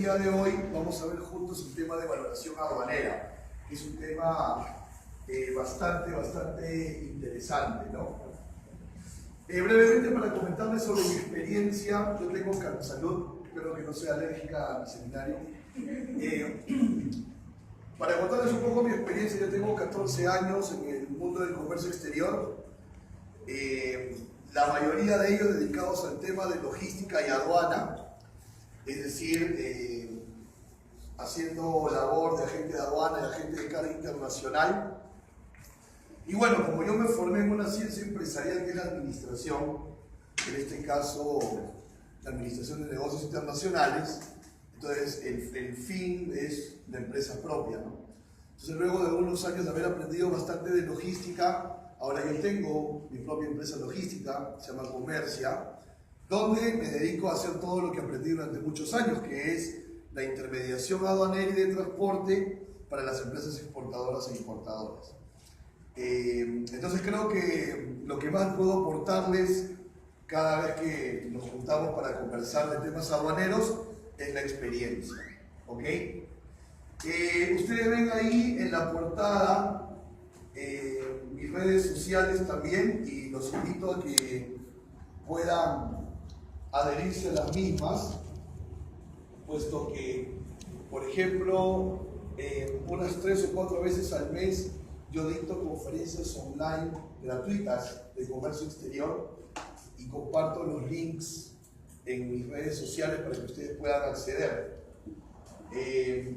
día de hoy vamos a ver juntos el tema de valoración aduanera, que es un tema bastante interesante, ¿no? Brevemente para comentarles sobre mi experiencia, yo tengo salud, espero que no sea alérgica a mi seminario. Para contarles un poco mi experiencia, yo tengo 14 años en el mundo del comercio exterior, la mayoría de ellos dedicados al tema de logística y aduana, es decir, haciendo labor de agente de aduana y agente de carga internacional. Y bueno, como yo me formé en una ciencia empresarial que es la administración, en este caso la administración de negocios internacionales, entonces el fin es la empresa propia, ¿no? Entonces luego de unos años de haber aprendido bastante de logística, ahora yo tengo mi propia empresa logística, se llama Comercia, donde me dedico a hacer todo lo que aprendí durante muchos años, que es la intermediación aduanera y de transporte para las empresas exportadoras e importadoras. Entonces creo que lo que más puedo aportarles cada vez que nos juntamos para conversar de temas aduaneros es la experiencia, ¿ok? Ustedes ven ahí en la portada mis redes sociales también y los invito a que puedan adherirse a las mismas, puesto que, por ejemplo, unas 3 o 4 veces al mes yo dicto conferencias online gratuitas de comercio exterior y comparto los links en mis redes sociales para que ustedes puedan acceder.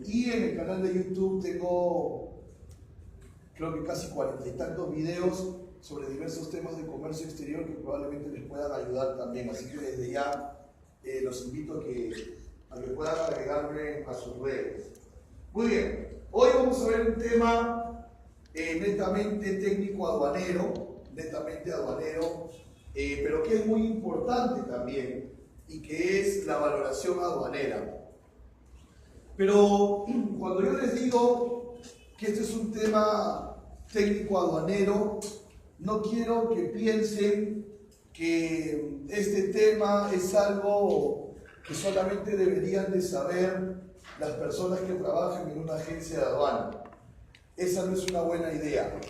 Y en el canal de YouTube tengo, creo que casi 40 y tantos videos sobre diversos temas de comercio exterior que probablemente les puedan ayudar también. Así que desde ya los invito a que puedan agregarme a sus redes. Muy bien, hoy vamos a ver un tema netamente técnico aduanero, pero que es muy importante también y que es la valoración aduanera. Pero cuando yo les digo que este es un tema técnico aduanero, no quiero que piensen que este tema es algo que solamente deberían de saber las personas que trabajan en una agencia de aduana. Esa no es una buena idea.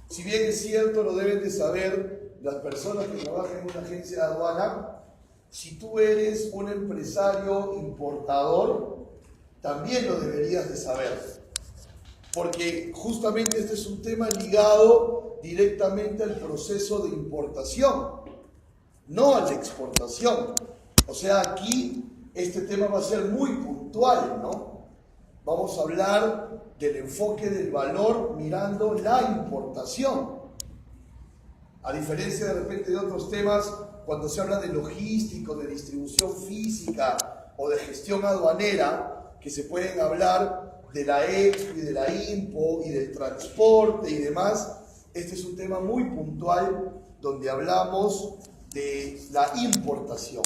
Si bien es cierto, lo deben de saber las personas que trabajan en una agencia de aduana, si tú eres un empresario importador, también lo deberías de saber. Porque justamente este es un tema ligado directamente al proceso de importación, no a la exportación. O sea, aquí este tema va a ser muy puntual, ¿no? Vamos a hablar del enfoque del valor mirando la importación. A diferencia de repente de otros temas, cuando se habla de logístico, de distribución física o de gestión aduanera, que se pueden hablar de la expo y de la impo y del transporte y demás, este es un tema muy puntual donde hablamos de la importación.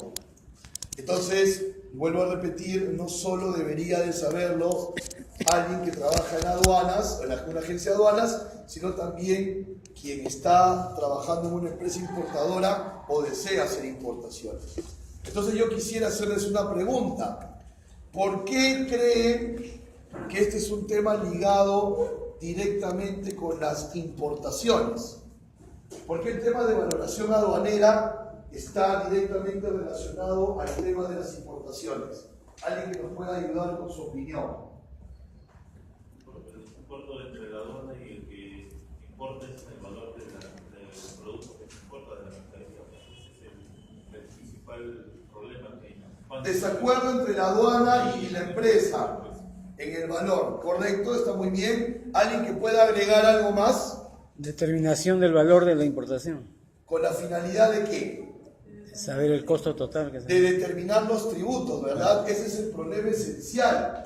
Entonces, vuelvo a repetir, no solo debería de saberlo alguien que trabaja en aduanas, en una agencia de aduanas, sino también quien está trabajando en una empresa importadora o desea hacer importaciones. Entonces yo quisiera hacerles una pregunta. ¿Por qué creen que este es un tema ligado directamente con las importaciones? ¿Por qué el tema de valoración aduanera está directamente relacionado al tema de las importaciones? Alguien que nos pueda ayudar con su opinión. Porque es un acuerdo entre la aduana y el que importa es el valor del producto que se importa de la mercadería. Ese es el principal problema que hay. Desacuerdo entre la aduana y la empresa en el valor. Correcto, está muy bien. ¿Alguien que pueda agregar algo más? Determinación del valor de la importación. ¿Con la finalidad de qué? Saber el costo total. De determinar los tributos, ¿verdad? Ese es el problema esencial.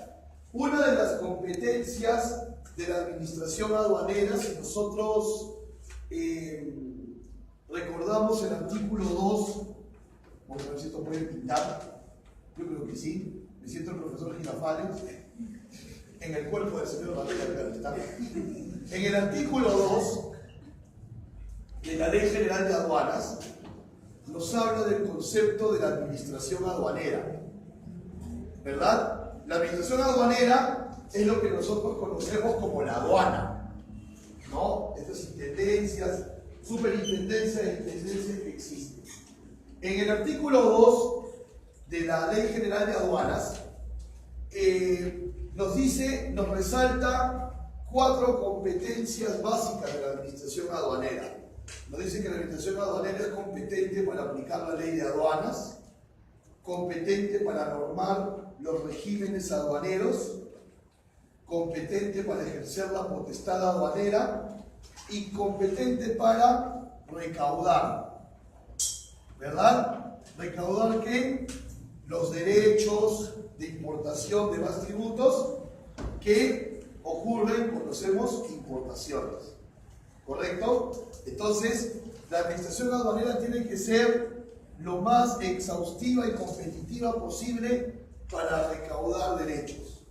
Una de las competencias de la administración aduanera, si nosotros recordamos el artículo 2, vamos a ver si esto puede pintar, yo creo que sí, me siento el profesor Girafales, en el cuerpo del señor Varela, en el artículo 2 de la Ley General de Aduanas, nos habla del concepto de la administración aduanera, ¿verdad? la administración aduanera es lo que nosotros conocemos como la aduana, ¿no? Estas intendencias, superintendencias e intendencias que existen. En el artículo 2 de la Ley General de Aduanas, nos resalta 4 competencias básicas de la administración aduanera. Nos dice que la administración aduanera es competente para aplicar la ley de aduanas, competente para normar los regímenes aduaneros, competente para ejercer la potestad aduanera y competente para recaudar. ¿Verdad? ¿Recaudar qué? Los derechos de importación de más tributos que ocurren cuando hacemos importaciones. ¿Correcto? Entonces, la administración aduanera tiene que ser lo más exhaustiva y competitiva posible para recaudar derechos.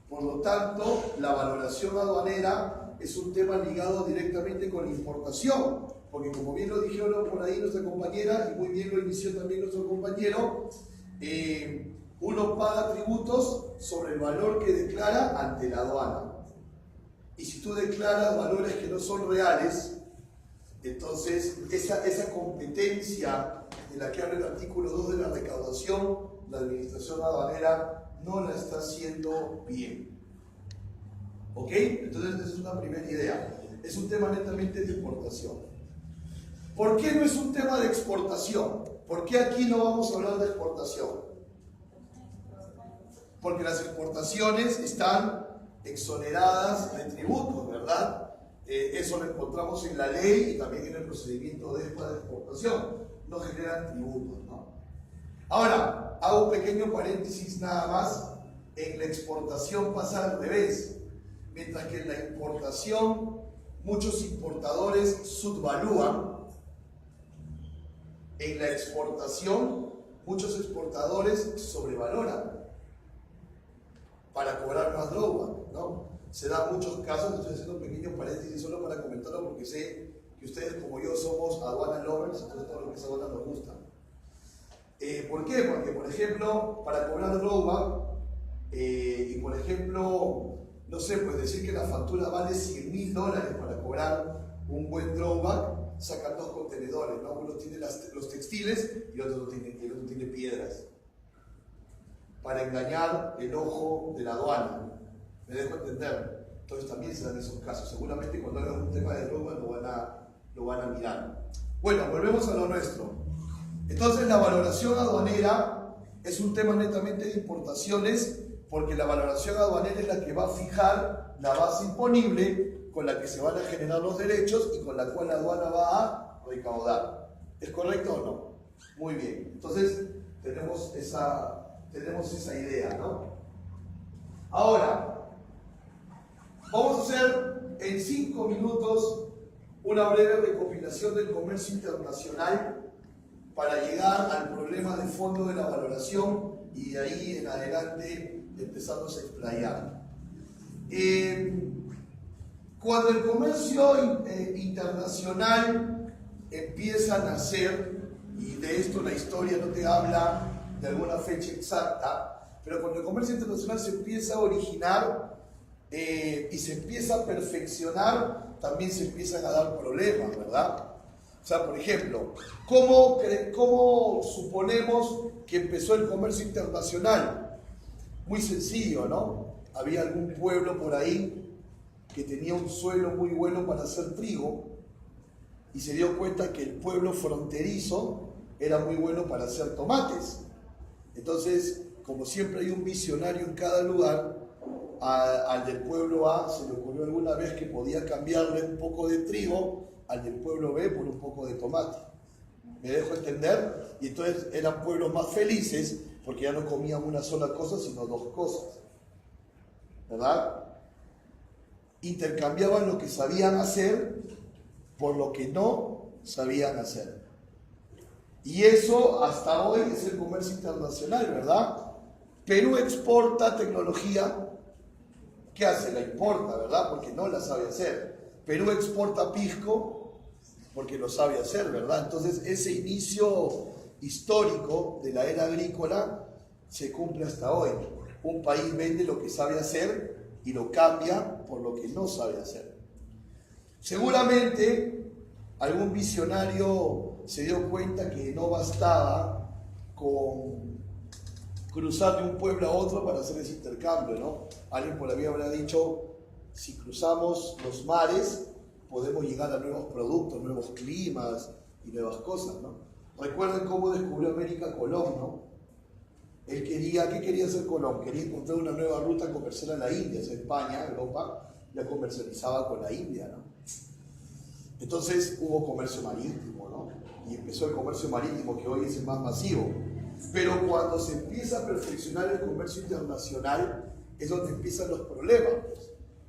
Por lo tanto, la valoración aduanera es un tema ligado directamente con la importación, porque como bien lo dijeron por ahí nuestra compañera, y muy bien lo inició también nuestro compañero, uno paga tributos sobre el valor que declara ante la aduana. Y si tú declaras valores que no son reales, entonces esa competencia de la que habla el artículo 2 de la recaudación, la administración aduanera no la está haciendo bien. ¿Ok? Entonces esa es una primera idea. Es un tema netamente de importación. ¿Por qué no es un tema de exportación? ¿Por qué aquí no vamos a hablar de exportación? Porque las exportaciones están exoneradas de tributos, ¿verdad? Eso lo encontramos en la ley y también en el procedimiento de exportación. No generan tributos, ¿no? Ahora, hago un pequeño paréntesis nada más. En la exportación pasa al revés. Mientras que en la importación muchos importadores subvalúan, en la exportación muchos exportadores sobrevaloran para cobrar más drawback, ¿no? Se dan muchos casos, estoy haciendo un pequeño paréntesis solo para comentarlo porque sé que ustedes como yo somos aduana lovers, entonces todo lo que es aduana nos gusta. ¿Por qué? Porque, por ejemplo, para cobrar drawback, y por ejemplo, no sé, pues decir que la factura vale $100,000 para cobrar un buen drawback, sacan 2 contenedores, ¿no? Uno tiene los textiles y el otro tiene piedras. Para engañar el ojo de la aduana. ¿Me dejo entender? Entonces también se dan esos casos. Seguramente cuando hagan un tema de drawback lo van a mirar. Bueno, volvemos a lo nuestro. Entonces la valoración aduanera es un tema netamente de importaciones, porque la valoración aduanera es la que va a fijar la base imponible con la que se van a generar los derechos y con la cual la aduana va a recaudar. ¿Es correcto o no? Muy bien. Entonces tenemos esa idea, ¿no? Ahora, vamos a hacer en 5 minutos una breve recopilación del comercio internacional para llegar al problema de fondo de la valoración y de ahí en adelante empezamos a explayar. Cuando el comercio internacional empieza a nacer, y de esto la historia no te habla de alguna fecha exacta, pero cuando el comercio internacional se empieza a originar y se empieza a perfeccionar, también se empiezan a dar problemas, ¿verdad? O sea, por ejemplo, ¿cómo suponemos que empezó el comercio internacional? Muy sencillo, ¿no? Había algún pueblo por ahí que tenía un suelo muy bueno para hacer trigo y se dio cuenta que el pueblo fronterizo era muy bueno para hacer tomates. Entonces, como siempre hay un visionario en cada lugar, al del pueblo A se le ocurrió alguna vez que podía cambiarle un poco de trigo al del pueblo B por un poco de tomate. ¿Me dejo entender? Y entonces eran pueblos más felices porque ya no comían una sola cosa, sino 2 cosas. ¿Verdad? Intercambiaban lo que sabían hacer por lo que no sabían hacer. Y eso hasta hoy es el comercio internacional, ¿verdad? Perú exporta tecnología. ¿Qué hace? La importa, ¿verdad? Porque no la sabe hacer. Perú exporta pisco porque lo sabe hacer, ¿verdad? Entonces ese inicio histórico de la era agrícola se cumple hasta hoy. Un país vende lo que sabe hacer y lo cambia por lo que no sabe hacer. Seguramente algún visionario se dio cuenta que no bastaba con cruzar de un pueblo a otro para hacer ese intercambio, ¿no? Alguien por ahí habrá dicho, si cruzamos los mares, podemos llegar a nuevos productos, nuevos climas y nuevas cosas, ¿no? Recuerden cómo descubrió América Colón, ¿no? Él quería, ¿qué quería hacer Colón? Quería encontrar una nueva ruta comercial a la India, o sea, España, Europa, ya comercializaba con la India, ¿no? Entonces hubo comercio marítimo, ¿no? Y empezó el comercio marítimo, que hoy es el más masivo. Pero cuando se empieza a perfeccionar el comercio internacional, es donde empiezan los problemas,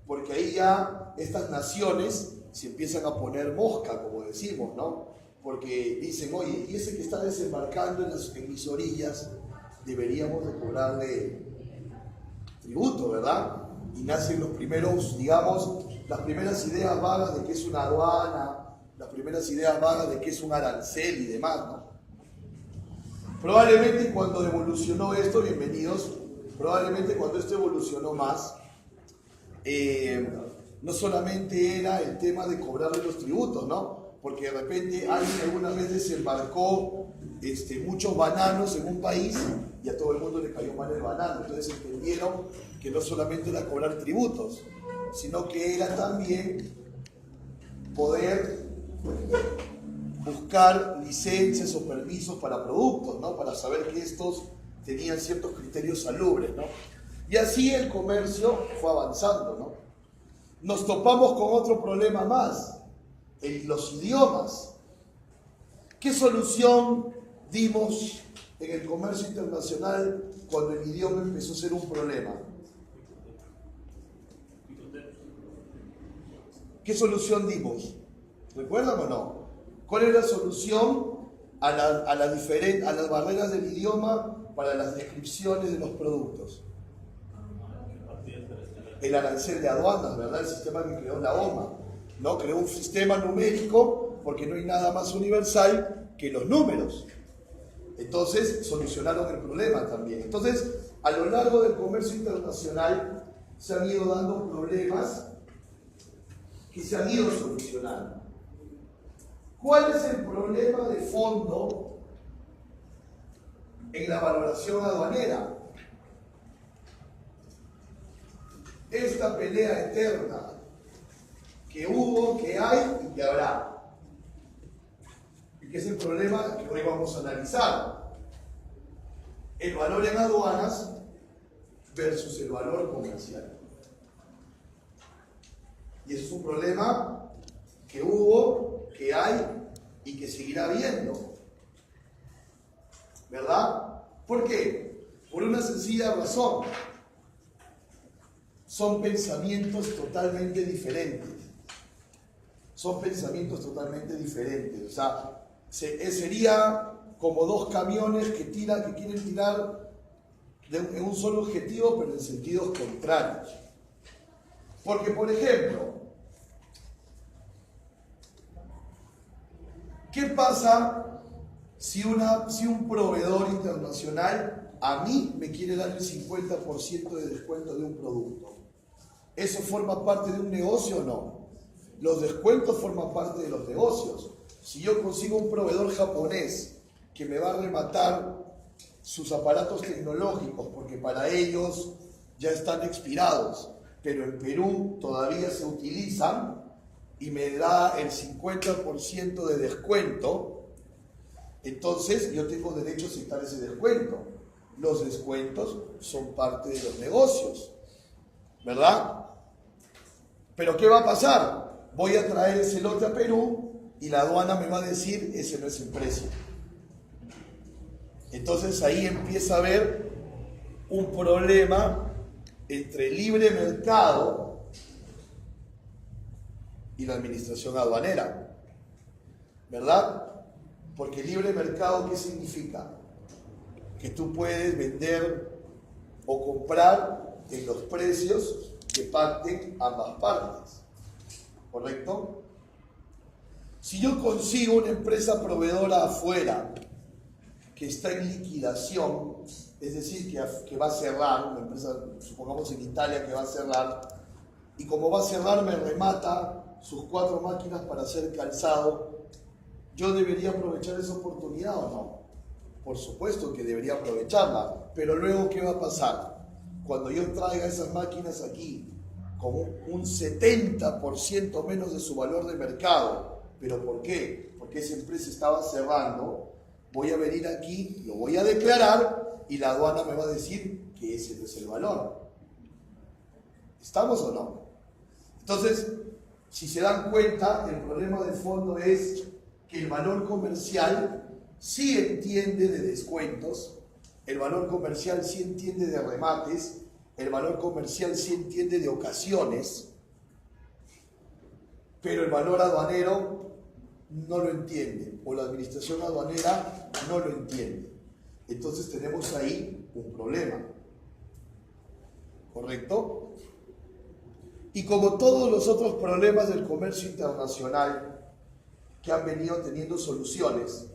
porque ahí ya estas naciones se empiezan a poner mosca, como decimos, ¿no? Porque dicen, oye, y ese que está desembarcando en mis orillas, deberíamos de cobrarle tributo, ¿verdad? Y nacen los primeros, digamos, las primeras ideas vagas de que es una aduana, las primeras ideas vagas de que es un arancel y demás, ¿no? Probablemente cuando evolucionó esto, bienvenidos, probablemente cuando esto evolucionó más, no solamente era el tema de cobrarle los tributos, ¿no? Porque de repente alguien alguna vez desembarcó muchos bananos en un país y a todo el mundo le cayó mal el banano. Entonces entendieron que no solamente era cobrar tributos, sino que era también poder buscar licencias o permisos para productos, ¿no? Para saber que estos tenían ciertos criterios salubres, ¿no? Y así el comercio fue avanzando, ¿no? Nos topamos con otro problema más, los idiomas. ¿Qué solución dimos en el comercio internacional cuando el idioma empezó a ser un problema? ¿Qué solución dimos? ¿Recuerdan o no? ¿Cuál es la solución a las barreras del idioma para las descripciones de los productos? El arancel de aduanas, ¿verdad? El sistema que creó la OMA, ¿no? Creó un sistema numérico porque no hay nada más universal que los números. Entonces solucionaron el problema también. Entonces, a lo largo del comercio internacional se han ido dando problemas que se han ido solucionando. ¿Cuál es el problema de fondo en la valoración aduanera? Esta pelea eterna que hubo, que hay y que habrá. Y que es el problema que hoy vamos a analizar. El valor en aduanas versus el valor comercial. Y eso es un problema que hubo, que hay y que seguirá habiendo. ¿Verdad? ¿Por qué? Por una sencilla razón. Son pensamientos totalmente diferentes. Son pensamientos totalmente diferentes. O sea, sería como dos camiones que quieren tirar en un solo objetivo, pero en sentidos contrarios. Porque, por ejemplo, ¿qué pasa si un proveedor internacional a mí me quiere dar el 50% de descuento de un producto? ¿Eso forma parte de un negocio o no? Los descuentos forman parte de los negocios. Si yo consigo un proveedor japonés que me va a rematar sus aparatos tecnológicos porque para ellos ya están expirados, pero en Perú todavía se utilizan y me da el 50% de descuento, entonces yo tengo derecho a aceptar ese descuento. Los descuentos son parte de los negocios, ¿verdad? Pero ¿qué va a pasar? Voy a traer ese lote a Perú y la aduana me va a decir, ese no es el precio. Entonces ahí empieza a haber un problema entre el libre mercado y la administración aduanera, ¿verdad? Porque libre mercado, ¿qué significa? Que tú puedes vender o comprar en los precios que pacten ambas partes, ¿correcto? Si yo consigo una empresa proveedora afuera que está en liquidación, es decir, que va a cerrar, una empresa, supongamos en Italia, que va a cerrar, y como va a cerrar me remata sus 4 máquinas para hacer calzado, ¿yo debería aprovechar esa oportunidad o no? Por supuesto que debería aprovecharla, pero luego ¿qué va a pasar? Cuando yo traiga esas máquinas aquí con un 70% menos de su valor de mercado, ¿pero por qué? Porque esa empresa estaba cerrando, voy a venir aquí, lo voy a declarar y la aduana me va a decir que ese no es el valor. ¿Estamos o no? Entonces, si se dan cuenta, el problema de fondo es que el valor comercial sí entiende de descuentos, el valor comercial sí entiende de remates, el valor comercial sí entiende de ocasiones, pero el valor aduanero no lo entiende, o la administración aduanera no lo entiende. Entonces tenemos ahí un problema. ¿Correcto? Y como todos los otros problemas del comercio internacional que han venido teniendo soluciones,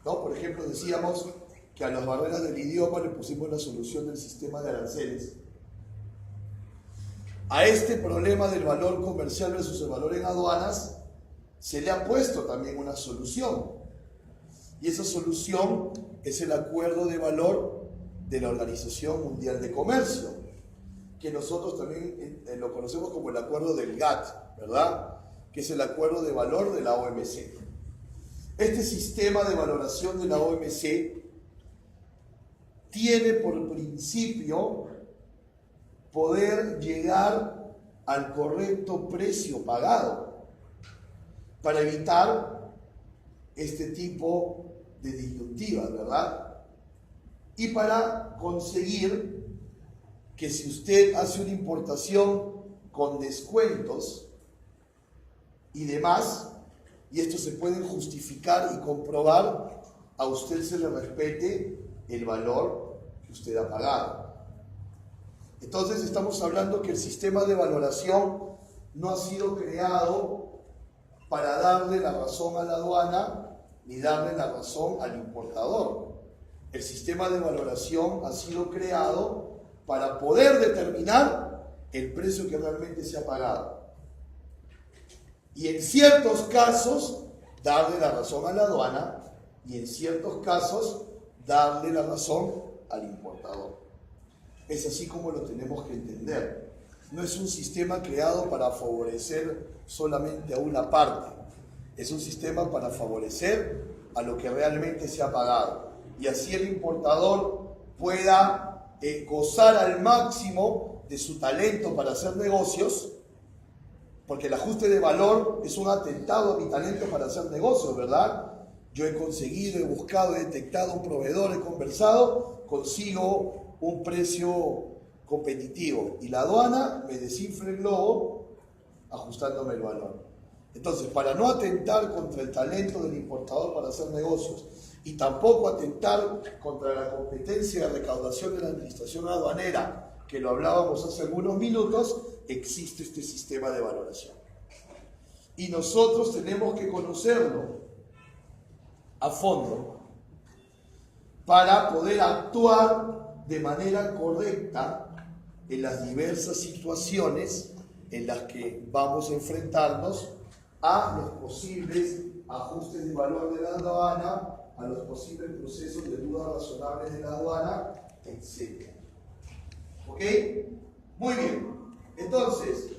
¿no? Por ejemplo, decíamos que a las barreras del idioma le pusimos la solución del sistema de aranceles. A este problema del valor comercial versus el valor en aduanas se le ha puesto también una solución. Y esa solución es el acuerdo de valor de la Organización Mundial de Comercio, que nosotros también lo conocemos como el acuerdo del GATT, ¿verdad? Que es el acuerdo de valor de la OMC. Este sistema de valoración de la OMC tiene por principio poder llegar al correcto precio pagado para evitar este tipo de disyuntivas, ¿verdad? Y para conseguir que si usted hace una importación con descuentos y demás, y esto se puede justificar y comprobar, a usted se le respete el valor que usted ha pagado. Entonces estamos hablando que el sistema de valoración no ha sido creado para darle la razón a la aduana ni darle la razón al importador. El sistema de valoración ha sido creado para poder determinar el precio que realmente se ha pagado. Y en ciertos casos, darle la razón a la aduana y en ciertos casos, darle la razón al importador. Es así como lo tenemos que entender. No es un sistema creado para favorecer solamente a una parte. Es un sistema para favorecer a lo que realmente se ha pagado. Y así el importador pueda gozar al máximo de su talento para hacer negocios, porque el ajuste de valor es un atentado a mi talento para hacer negocios, ¿verdad? Yo he conseguido, he buscado, he detectado un proveedor, he conversado, consigo un precio competitivo y la aduana me desinfla el globo ajustándome el valor. Entonces, para no atentar contra el talento del importador para hacer negocios y tampoco atentar contra la competencia de recaudación de la administración aduanera, que lo hablábamos hace algunos minutos, existe este sistema de valoración. Y nosotros tenemos que conocerlo a fondo para poder actuar de manera correcta en las diversas situaciones en las que vamos a enfrentarnos a los posibles ajustes de valor de la aduana, a los posibles procesos de dudas razonables de la aduana, etc. ¿Ok? Muy bien. Entonces,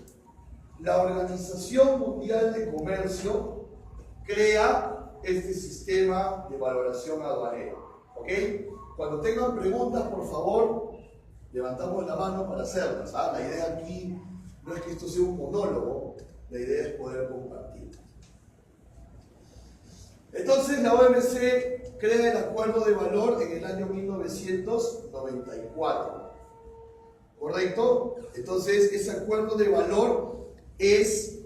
la Organización Mundial de Comercio crea este sistema de valoración aduanera. ¿Ok? Cuando tengan preguntas, por favor, levantamos la mano para hacerlas. ¿Ah? La idea aquí no es que esto sea un monólogo, la idea es poder compartir. Entonces la OMC crea el acuerdo de valor en el año 1994. ¿Correcto? Entonces ese acuerdo de valor es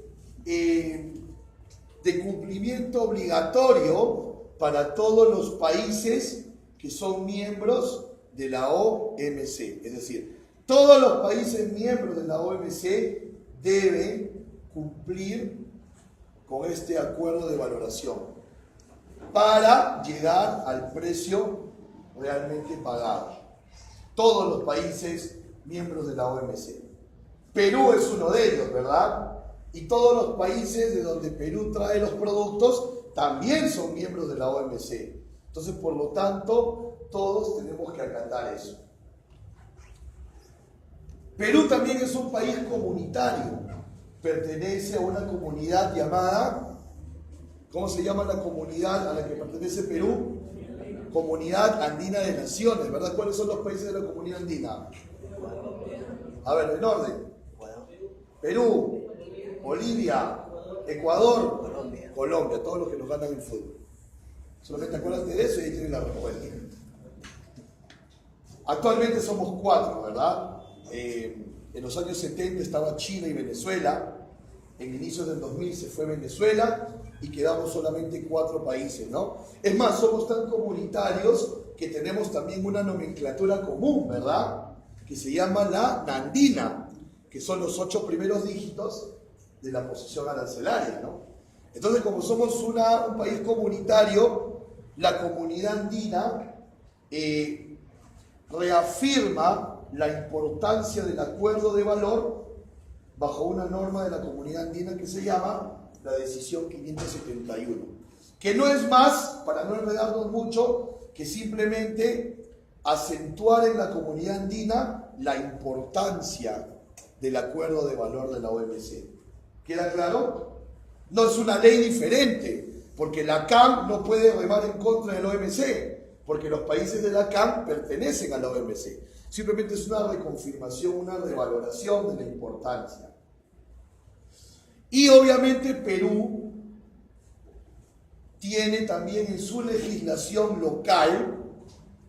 de cumplimiento obligatorio para todos los países que son miembros de la OMC. Es decir, todos los países miembros de la OMC deben cumplir con este acuerdo de valoración para llegar al precio realmente pagado. todos los países miembros de la OMC. Perú es uno de ellos, ¿verdad? Y todos los países de donde Perú trae los productos también son miembros de la OMC. Entonces, por lo tanto, todos tenemos que acatar eso. Perú también es un país comunitario. Pertenece a una comunidad llamada, ¿cómo se llama la comunidad a la que pertenece Perú? Comunidad Andina de Naciones, ¿verdad? ¿Cuáles son los países de la comunidad andina? A ver, en orden. Perú, Bolivia, Ecuador, Colombia, todos los que nos ganan el fútbol. Solamente acuérdate de eso y ahí tienes la respuesta. Actualmente somos 4, ¿verdad? En los años 70 estaba Chile y Venezuela. En inicios del 2000 se fue Venezuela y quedamos solamente 4 países, ¿no? Es más, somos tan comunitarios que tenemos también una nomenclatura común, ¿verdad? Que se llama la Nandina, que son los 8 primeros dígitos de la posición arancelaria, ¿no? Entonces, como somos un país comunitario, la comunidad andina reafirma la importancia del acuerdo de valor bajo una norma de la comunidad andina que se llama la Decisión 571, que no es más, para no enredarnos mucho, que simplemente acentuar en la comunidad andina la importancia del acuerdo de valor de la OMC. ¿Queda claro? No es una ley diferente, porque la CAM no puede remar en contra de la OMC, porque los países de la CAM pertenecen a la OMC. Simplemente es una reconfirmación, una revaloración de la importancia. Y obviamente Perú tiene también en su legislación local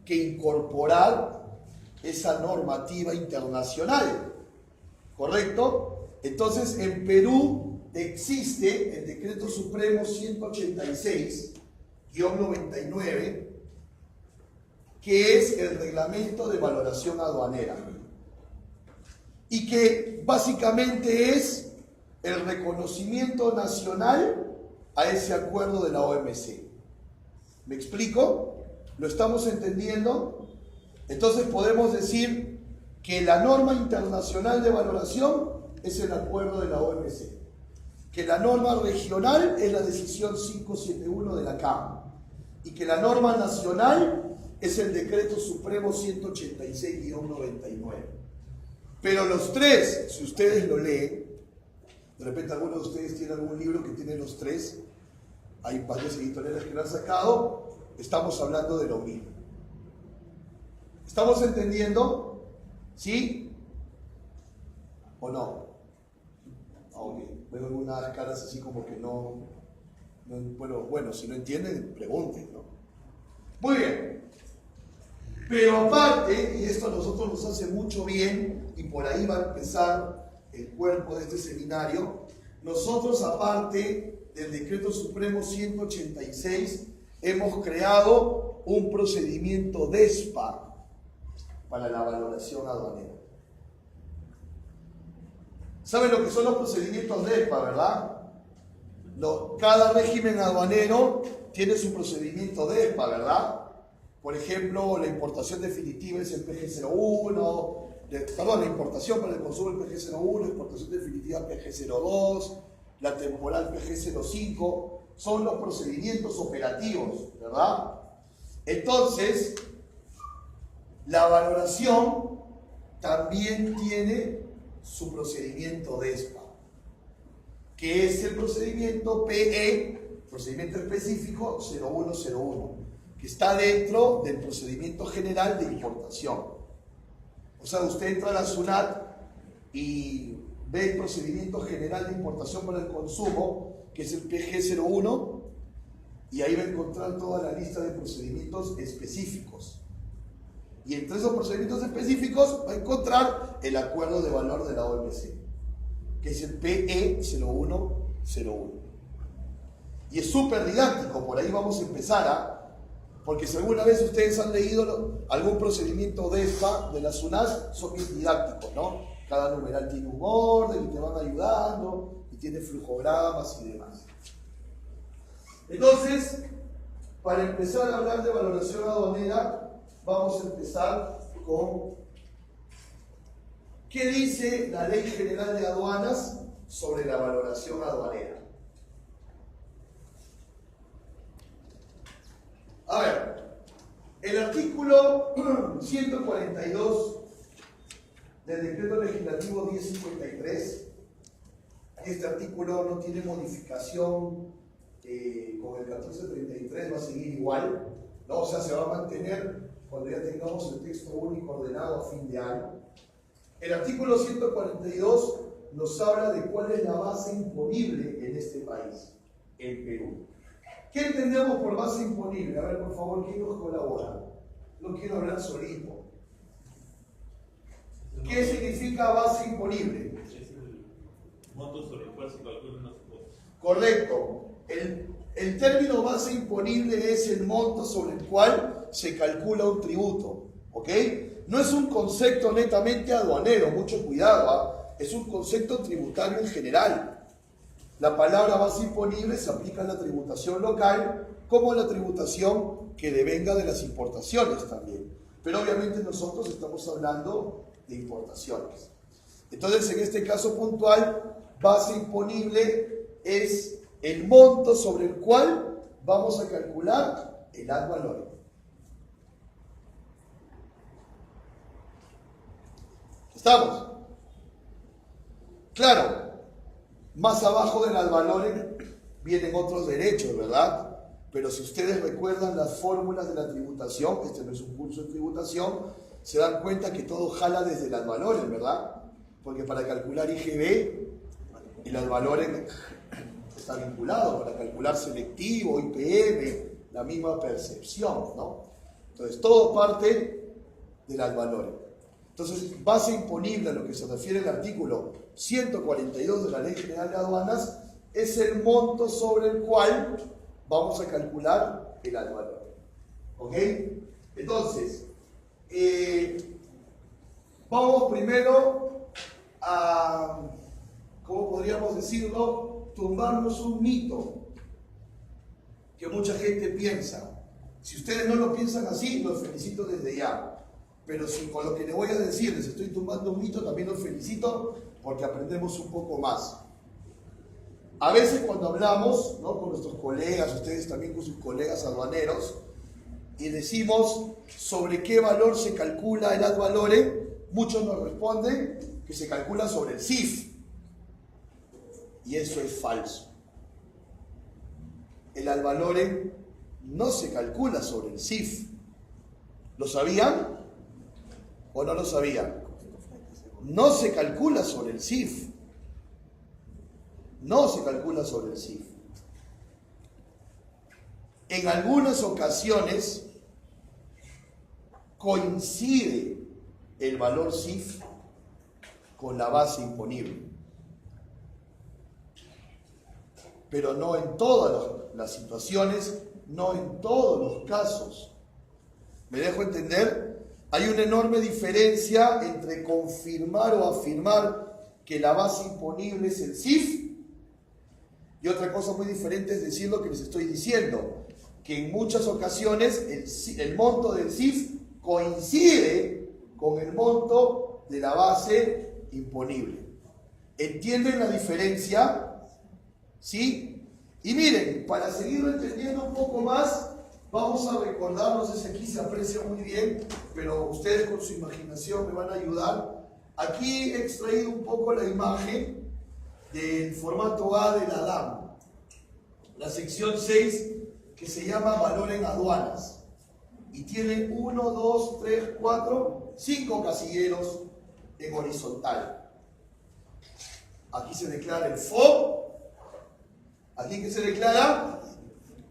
que incorporar esa normativa internacional, ¿correcto? Entonces, en Perú existe el Decreto Supremo 186-99, que es el Reglamento de Valoración Aduanera, y que básicamente es el reconocimiento nacional a ese acuerdo de la OMC. ¿Me explico? ¿Lo estamos entendiendo? Entonces podemos decir que la norma internacional de valoración es el acuerdo de la OMC, que la norma regional es la decisión 571 de la CAM, y que la norma nacional es el Decreto Supremo 186-99. Pero los tres, si ustedes lo leen, de repente algunos de ustedes tienen algún libro que tiene los tres, hay varias editoriales que lo han sacado, estamos hablando de lo mismo. ¿Estamos entendiendo? ¿Sí? ¿O no? Ok, veo algunas caras así como que no bueno, si no entienden, pregunten, ¿no? Muy bien. Pero aparte, y esto a nosotros nos hace mucho bien, y por ahí va a empezar el cuerpo de este seminario, nosotros aparte del Decreto Supremo 186, hemos creado un procedimiento DESPA para la valoración aduanera. ¿Saben lo que son los procedimientos DESPA, verdad? Cada régimen aduanero tiene su procedimiento DESPA, ¿verdad? Por ejemplo, la importación definitiva es el PG01, la importación para el consumo del PG01, la importación definitiva PG02, la temporal PG05, son los procedimientos operativos, ¿verdad? Entonces, la valoración también tiene su procedimiento DESPA, que es el procedimiento PE, procedimiento específico 0101, que está dentro del procedimiento general de importación. O sea, usted entra a la SUNAT y ve el procedimiento general de importación para el consumo, que es el PG01, y ahí va a encontrar toda la lista de procedimientos específicos. Y entre esos procedimientos específicos va a encontrar el acuerdo de valor de la OMC, que es el PE0101. Y es súper didáctico, por ahí vamos a empezar porque si alguna vez ustedes han leído algún procedimiento DESPA de la SUNAT, son bien didácticos, ¿no? Cada numeral tiene un orden y te van ayudando, y tiene flujogramas y demás. Entonces, para empezar a hablar de valoración aduanera, vamos a empezar con qué dice la Ley General de Aduanas sobre la valoración aduanera. A ver, el artículo 142 del Decreto Legislativo 1053, este artículo no tiene modificación con el 1433, va a seguir igual, ¿no? O sea, se va a mantener cuando ya tengamos el texto único ordenado a fin de año. El artículo 142 nos habla de cuál es la base imponible en este país, en Perú. ¿Qué entendemos por base imponible? A ver, por favor, ¿quién nos colabora? No quiero hablar solito. ¿Qué significa base imponible? Es el monto sobre el cual se calculan los impuestos. Correcto. El término base imponible es el monto sobre el cual se calcula un tributo. ¿Ok? No es un concepto netamente aduanero, mucho cuidado, ¿ah? Es un concepto tributario en general. La palabra base imponible se aplica a la tributación local como a la tributación que devenga de las importaciones también. Pero obviamente nosotros estamos hablando de importaciones. Entonces, en este caso puntual, base imponible es el monto sobre el cual vamos a calcular el ad valorem. ¿Estamos? Claro, más abajo del ad valorem vienen otros derechos, ¿verdad? Pero si ustedes recuerdan las fórmulas de la tributación, este no es un curso de tributación, se dan cuenta que todo jala desde el ad valorem, ¿verdad? Porque para calcular IGB, el ad valorem está vinculado, para calcular selectivo, IPM, la misma percepción, ¿no? Entonces, todo parte del ad valorem. Entonces, base imponible a lo que se refiere el artículo 142 de la Ley General de Aduanas es el monto sobre el cual vamos a calcular el ad valorem. ¿Ok? Entonces, vamos primero a, ¿cómo podríamos decirlo? Tumbarnos un mito que mucha gente piensa. Si ustedes no lo piensan así, los felicito desde ya. Pero si con lo que les voy a decir les estoy tumbando un mito, también los felicito porque aprendemos un poco más. A veces cuando hablamos, ¿no?, con nuestros colegas, ustedes también con sus colegas aduaneros, y decimos sobre qué valor se calcula el ad valorem, muchos nos responden que se calcula sobre el CIF. Y eso es falso. El ad valorem no se calcula sobre el CIF. ¿Lo sabían o no lo sabían? No se calcula sobre el CIF. No se calcula sobre el CIF. En algunas ocasiones coincide el valor CIF con la base imponible, pero no en todas las situaciones, no en todos los casos. ¿Me dejo entender? Hay una enorme diferencia entre confirmar o afirmar que la base imponible es el CIF, y otra cosa muy diferente es decir lo que les estoy diciendo, que en muchas ocasiones el monto del CIF coincide con el monto de la base imponible. ¿Entienden la diferencia? ¿Sí? Y miren, para seguirlo entendiendo un poco más, vamos a recordar, no sé si aquí se aprecia muy bien, pero ustedes con su imaginación me van a ayudar. Aquí he extraído un poco la imagen del formato A de la DAM, la sección 6, que se llama Valor en Aduanas, y tiene 1, 2, 3, 4, 5 casilleros en horizontal. Aquí se declara el FOB, aquí que se declara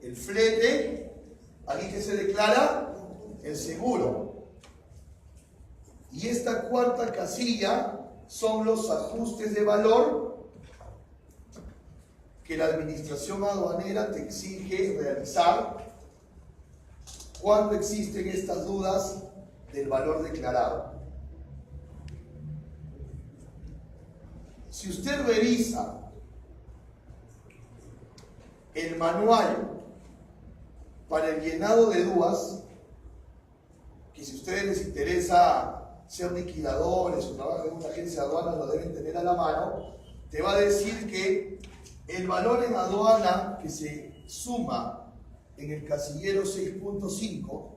el flete, aquí que se declara el seguro. Y esta cuarta casilla son los ajustes de valor que la administración aduanera te exige realizar cuando existen estas dudas del valor declarado. Si usted revisa el manual para el llenado de dudas, que si ustedes les interesa ser liquidadores o trabajan en una agencia de aduanas, lo deben tener a la mano, te va a decir que el valor en aduana que se suma en el casillero 6.5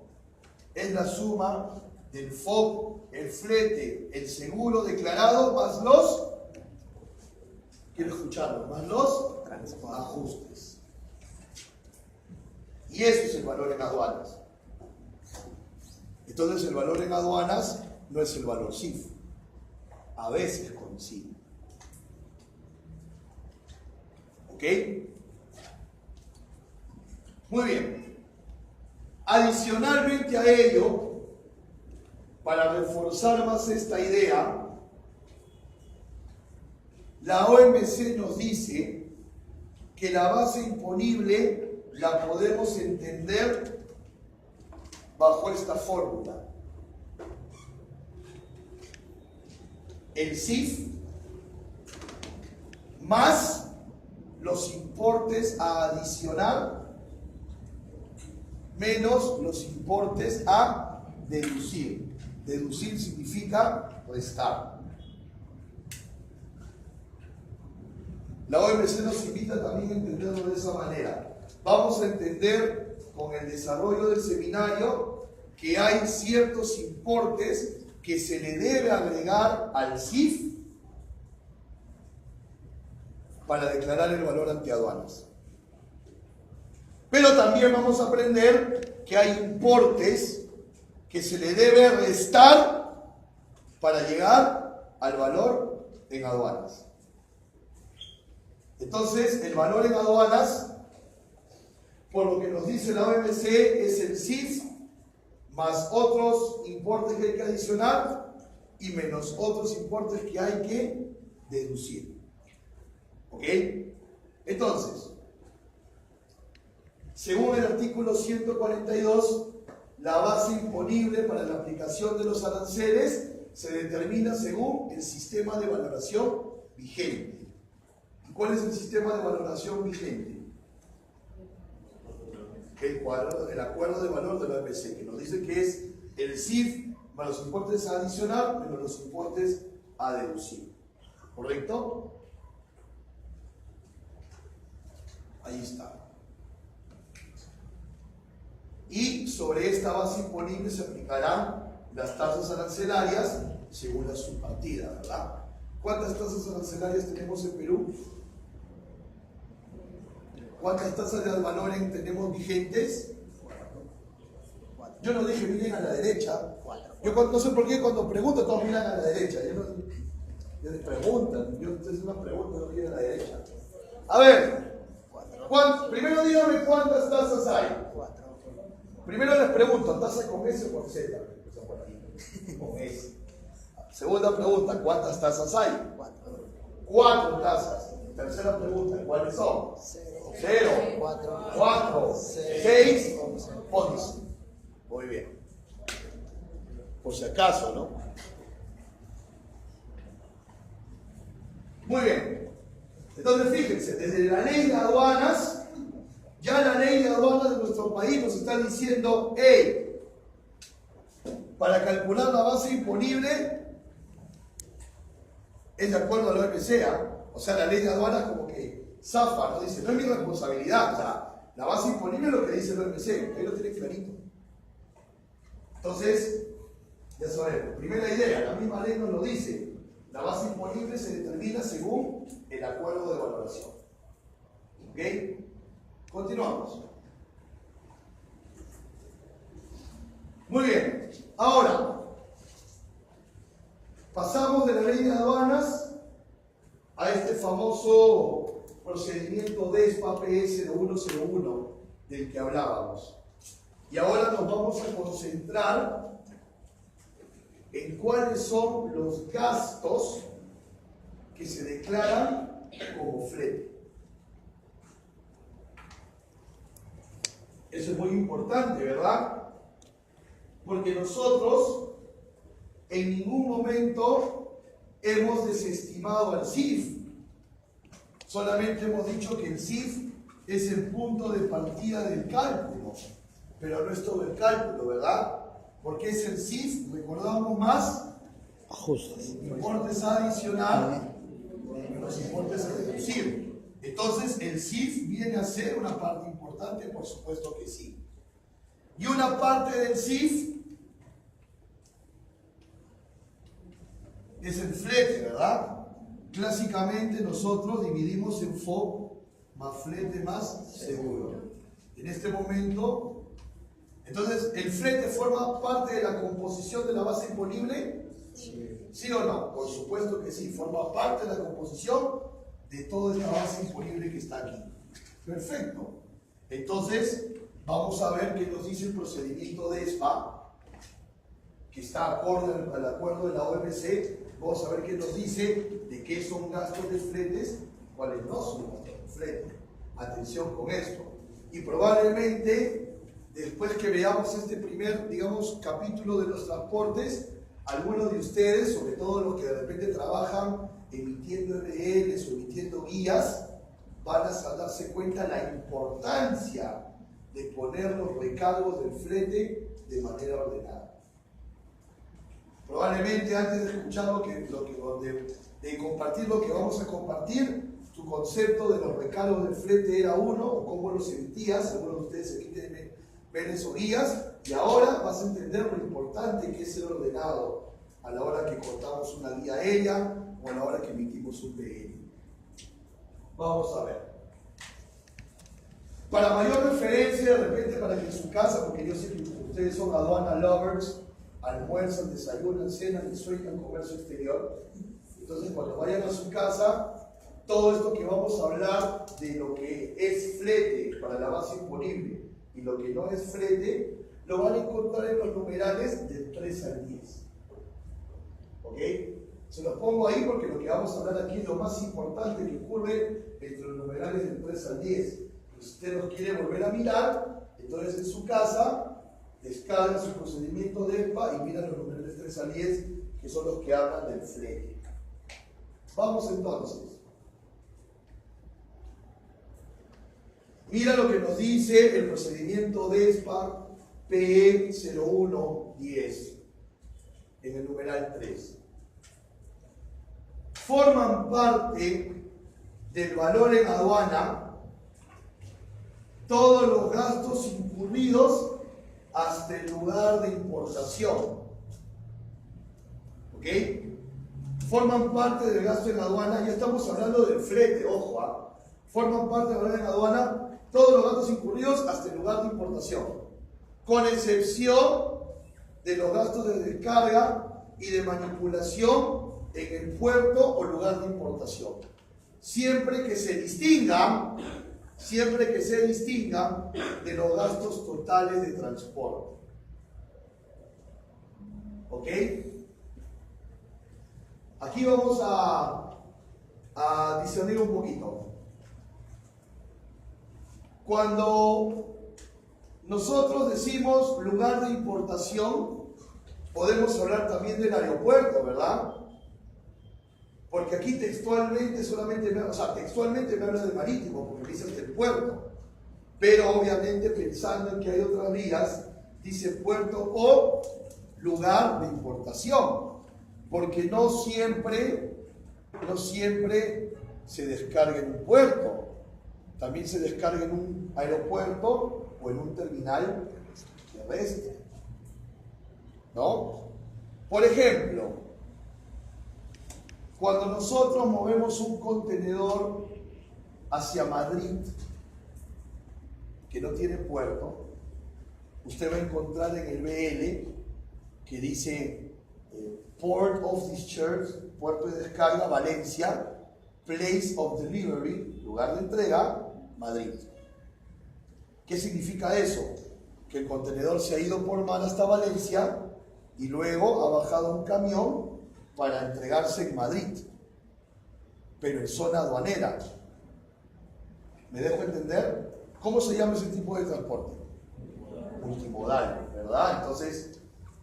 es la suma del FOB, el flete, el seguro declarado, más los, quiero escucharlo, más los ajustes. Y eso es el valor en aduanas. Entonces el valor en aduanas no es el valor CIF. A veces coincide. ¿Ok? Muy bien. Adicionalmente a ello, para reforzar más esta idea, la OMC nos dice que la base imponible la podemos entender bajo esta fórmula. El CIF más los importes a adicionar menos los importes a deducir. Deducir significa restar. La OMC nos invita también a entenderlo de esa manera. Vamos a entender con el desarrollo del seminario que hay ciertos importes que se le debe agregar al CIF para declarar el valor ante aduanas. Pero también vamos a aprender que hay importes que se le debe restar para llegar al valor en aduanas. Entonces, el valor en aduanas, por lo que nos dice la OMC, es el CIF más otros importes que hay que adicionar y menos otros importes que hay que deducir. ¿Ok? Entonces, según el artículo 142, la base imponible para la aplicación de los aranceles se determina según el sistema de valoración vigente. ¿Y cuál es el sistema de valoración vigente? El acuerdo de valor de la OMC, que nos dice que es el CIF más los importes a adicionar menos los importes a deducir. ¿Correcto? Ahí está. Y sobre esta base imponible se aplicarán las tasas arancelarias según la subpartida, ¿verdad? ¿Cuántas tasas arancelarias tenemos en Perú? ¿Cuántas tasas de advalorem tenemos vigentes? Yo no dije miren a la derecha. Yo no sé por qué cuando pregunto todos miran a la derecha. Yo les preguntan, es una pregunta, no miran a la derecha. A ver, primero dígame cuántas tasas hay. Primero les pregunto, ¿tasa con S o con Z? Con S. Segunda pregunta, ¿cuántas tasas hay? 4 tasas. Tercera pregunta, ¿cuáles son? 0, 4, 6, 11. Muy bien. Por si acaso, ¿no? Muy bien. Entonces, fíjense, desde la ley de aduanas, ya la ley de aduanas de nuestro país nos está diciendo, hey, para calcular la base imponible, es de acuerdo a la OMC, o sea, la ley de aduanas como que zafa, nos dice, no es mi responsabilidad, o sea, la base imponible es lo que dice la OMC, ahí lo tiene clarito. Entonces, ya sabemos, primera idea, la misma ley nos lo dice, la base imponible se determina según el acuerdo de valoración. ¿Ok? Continuamos. Muy bien, ahora, pasamos de la ley de aduanas a este famoso procedimiento DESPA-PS 0101 del que hablábamos. Y ahora nos vamos a concentrar en cuáles son los gastos que se declaran como flete. Eso es muy importante, ¿verdad? Porque nosotros en ningún momento hemos desestimado al CIF. Solamente hemos dicho que el CIF es el punto de partida del cálculo, pero no es todo el cálculo, ¿verdad? Porque es el CIF, recordamos más, Ajustes. importes adicionales y los importes a deducir. Entonces, el CIF viene a ser una parte importante, por supuesto que sí. Y una parte del CIF es el flete, ¿verdad? Clásicamente nosotros dividimos en FOB más flete más seguro. En este momento, entonces, ¿el flete forma parte de la composición de la base imponible? ¿Sí o no? Por supuesto que sí, forma parte de la composición de toda esta base imponible que está aquí. Perfecto. Entonces, vamos a ver qué nos dice el procedimiento de ESPA, que está acorde al acuerdo de la OMC. Vamos a ver qué nos dice de qué son gastos de fletes, cuáles no son gastos de flete. Atención con esto. Y probablemente, después que veamos este primer, digamos, capítulo de los transportes, algunos de ustedes, sobre todo los que de repente trabajan emitiendo RLs o emitiendo guías, van a darse cuenta de la importancia de poner los recargos del flete de manera ordenada. Probablemente antes de escuchar de compartir lo que vamos a compartir, tu concepto de los recargos del flete era uno, o cómo los emitías, algunos de ustedes emiten PNs o guías, y ahora vas a entender lo importante que es ser ordenado a la hora que cortamos una guía aérea o a la hora que emitimos un PN. Vamos a ver. Para mayor referencia, de repente para que en su casa, porque yo sé que ustedes son aduana lovers, almuerzan, desayunan, cenan y sueñan comercio exterior. Entonces, cuando vayan a su casa, todo esto que vamos a hablar de lo que es flete para la base imponible y lo que no es flete, lo van a encontrar en los numerales del 3 al 10. ¿Ok? Se los pongo ahí porque lo que vamos a hablar aquí es lo más importante que ocurre entre los numerales del 3 al 10. Si usted los quiere volver a mirar, entonces en su casa descarga su procedimiento de ESPA y mira los numerales 3 al 10, que son los que hablan del flete. Vamos entonces. Mira lo que nos dice el procedimiento de ESPA PE 0110 en el numeral 3. Forman parte del valor en aduana todos los gastos incurridos hasta el lugar de importación. ¿Ok? Forman parte del gasto en aduana, ya estamos hablando del flete, ojo, forman parte del valor en aduana todos los gastos incurridos hasta el lugar de importación, con excepción de los gastos de descarga y de manipulación en el puerto o lugar de importación. Siempre que se distingan de los gastos totales de transporte. ¿Ok? Aquí vamos a discernir un poquito. Cuando nosotros decimos lugar de importación, podemos hablar también del aeropuerto, ¿verdad? Porque aquí textualmente textualmente me habla de marítimo, porque dice hasta el puerto. Pero obviamente pensando en que hay otras vías, dice puerto o lugar de importación. Porque no siempre se descarga en un puerto. También se descarga en un aeropuerto o en un terminal terrestre. ¿No? Por ejemplo, cuando nosotros movemos un contenedor hacia Madrid, que no tiene puerto, usted va a encontrar en el BL que dice Port of Discharge, puerto de descarga, Valencia, Place of Delivery, lugar de entrega, Madrid. ¿Qué significa eso? Que el contenedor se ha ido por mar hasta Valencia y luego ha bajado un camión para entregarse en Madrid, pero en zona aduanera. ¿Me dejo entender? ¿Cómo se llama ese tipo de transporte? Multimodal, ¿verdad? Entonces,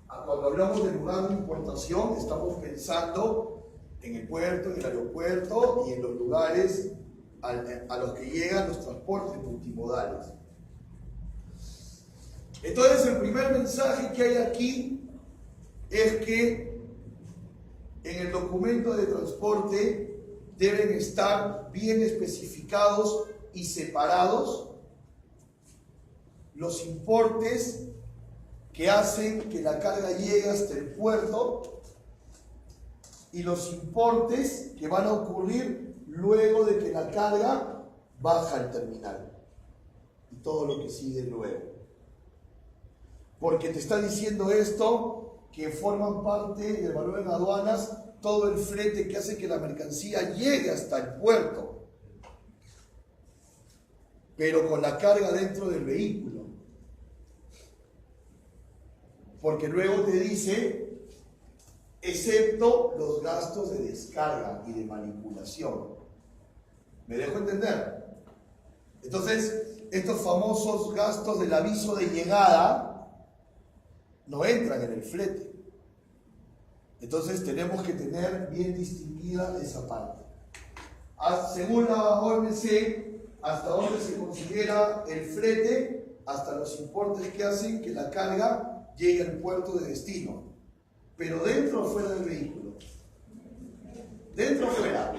cuando hablamos de lugar de importación, estamos pensando en el puerto, en el aeropuerto y en los lugares a los que llegan los transportes multimodales. Entonces, el primer mensaje que hay aquí es que en el documento de transporte deben estar bien especificados y separados los importes que hacen que la carga llegue hasta el puerto y los importes que van a ocurrir luego de que la carga baja al terminal y todo lo que sigue luego. Porque te está diciendo esto, que forman parte del valor en aduanas todo el flete que hace que la mercancía llegue hasta el puerto, pero con la carga dentro del vehículo. Porque luego te dice, excepto los gastos de descarga y de manipulación. ¿Me dejo entender? Entonces, estos famosos gastos del aviso de llegada no entran en el flete. Entonces tenemos que tener bien distinguida esa parte. Según la OMC, hasta dónde se considera el flete, hasta los importes que hacen que la carga llegue al puerto de destino. Pero dentro o fuera del vehículo. Dentro o fuera.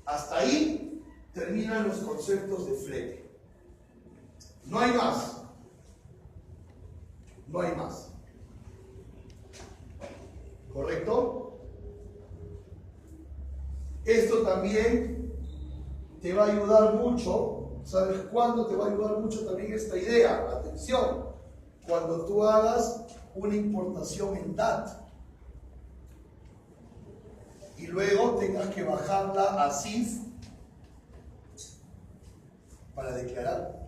Hasta ahí terminan los conceptos de flete. No hay más. No hay más. ¿Correcto? Esto también te va a ayudar mucho. ¿Sabes cuándo te va a ayudar mucho también esta idea? Atención, cuando tú hagas una importación en DAT y luego tengas que bajarla a CIF para declarar.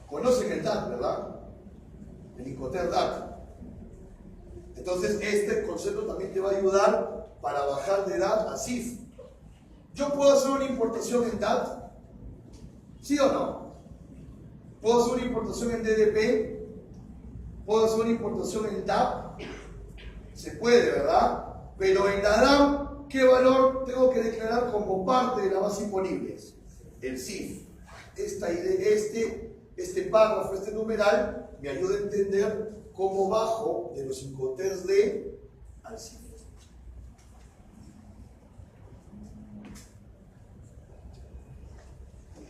Conocen el DAT, ¿verdad? El Incoterm DAT. Entonces, este concepto también te va a ayudar para bajar de DAT a CIF. ¿Yo puedo hacer una importación en DAT? ¿Sí o no? ¿Puedo hacer una importación en DDP? ¿Puedo hacer una importación en DAP? Se puede, ¿verdad? Pero en la DAP, ¿qué valor tengo que declarar como parte de la base imponible? El CIF. Esta idea, este párrafo, este numeral, me ayuda a entender cómo bajo de los Incoterms D al CIF.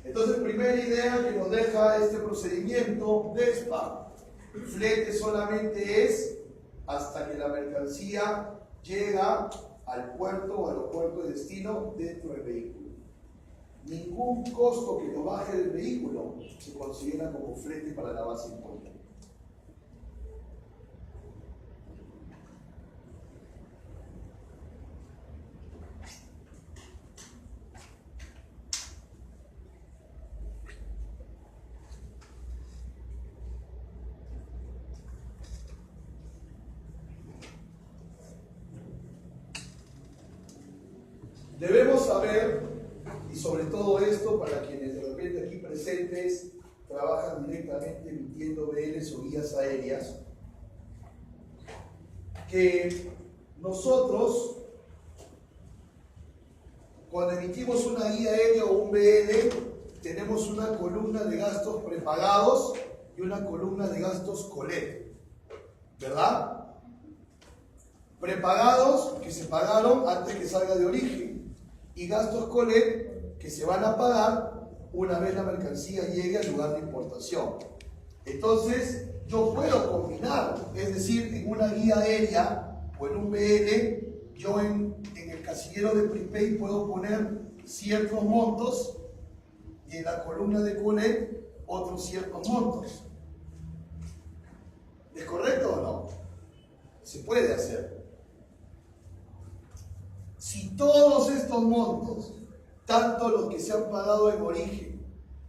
Entonces, primera idea que nos deja este procedimiento de SPA. Flete solamente es hasta que la mercancía llega al puerto o aeropuerto de destino dentro del vehículo. Ningún costo que lo baje del vehículo se considera como flete para la base imponible. Debemos saber, y sobre todo esto para quienes de repente aquí presentes trabajan directamente emitiendo BLs o guías aéreas, que nosotros cuando emitimos una guía aérea o un BL tenemos una columna de gastos prepagados y una columna de gastos colet, ¿verdad? Prepagados que se pagaron antes que salga de origen y gastos colet que se van a pagar una vez la mercancía llegue al lugar de importación. Entonces, yo puedo combinar, es decir, en una guía aérea o en un BL, yo en el casillero de prepaid puedo poner ciertos montos y en la columna de colet otros ciertos montos. ¿Es correcto o no? Se puede hacer. Si todos estos montos, tanto los que se han pagado en origen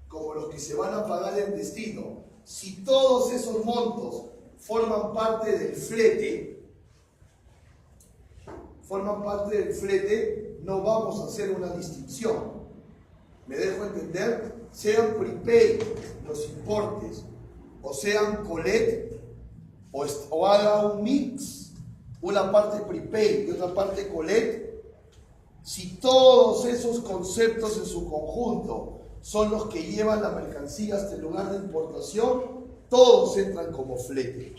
como los que se van a pagar en destino, si todos esos montos forman parte del flete, no vamos a hacer una distinción. ¿Me dejo entender? Sean prepaid los importes, o sean colet, o haga un mix, una parte prepaid y otra parte colet. Si todos esos conceptos en su conjunto son los que llevan la mercancía hasta el lugar de importación, todos entran como flete.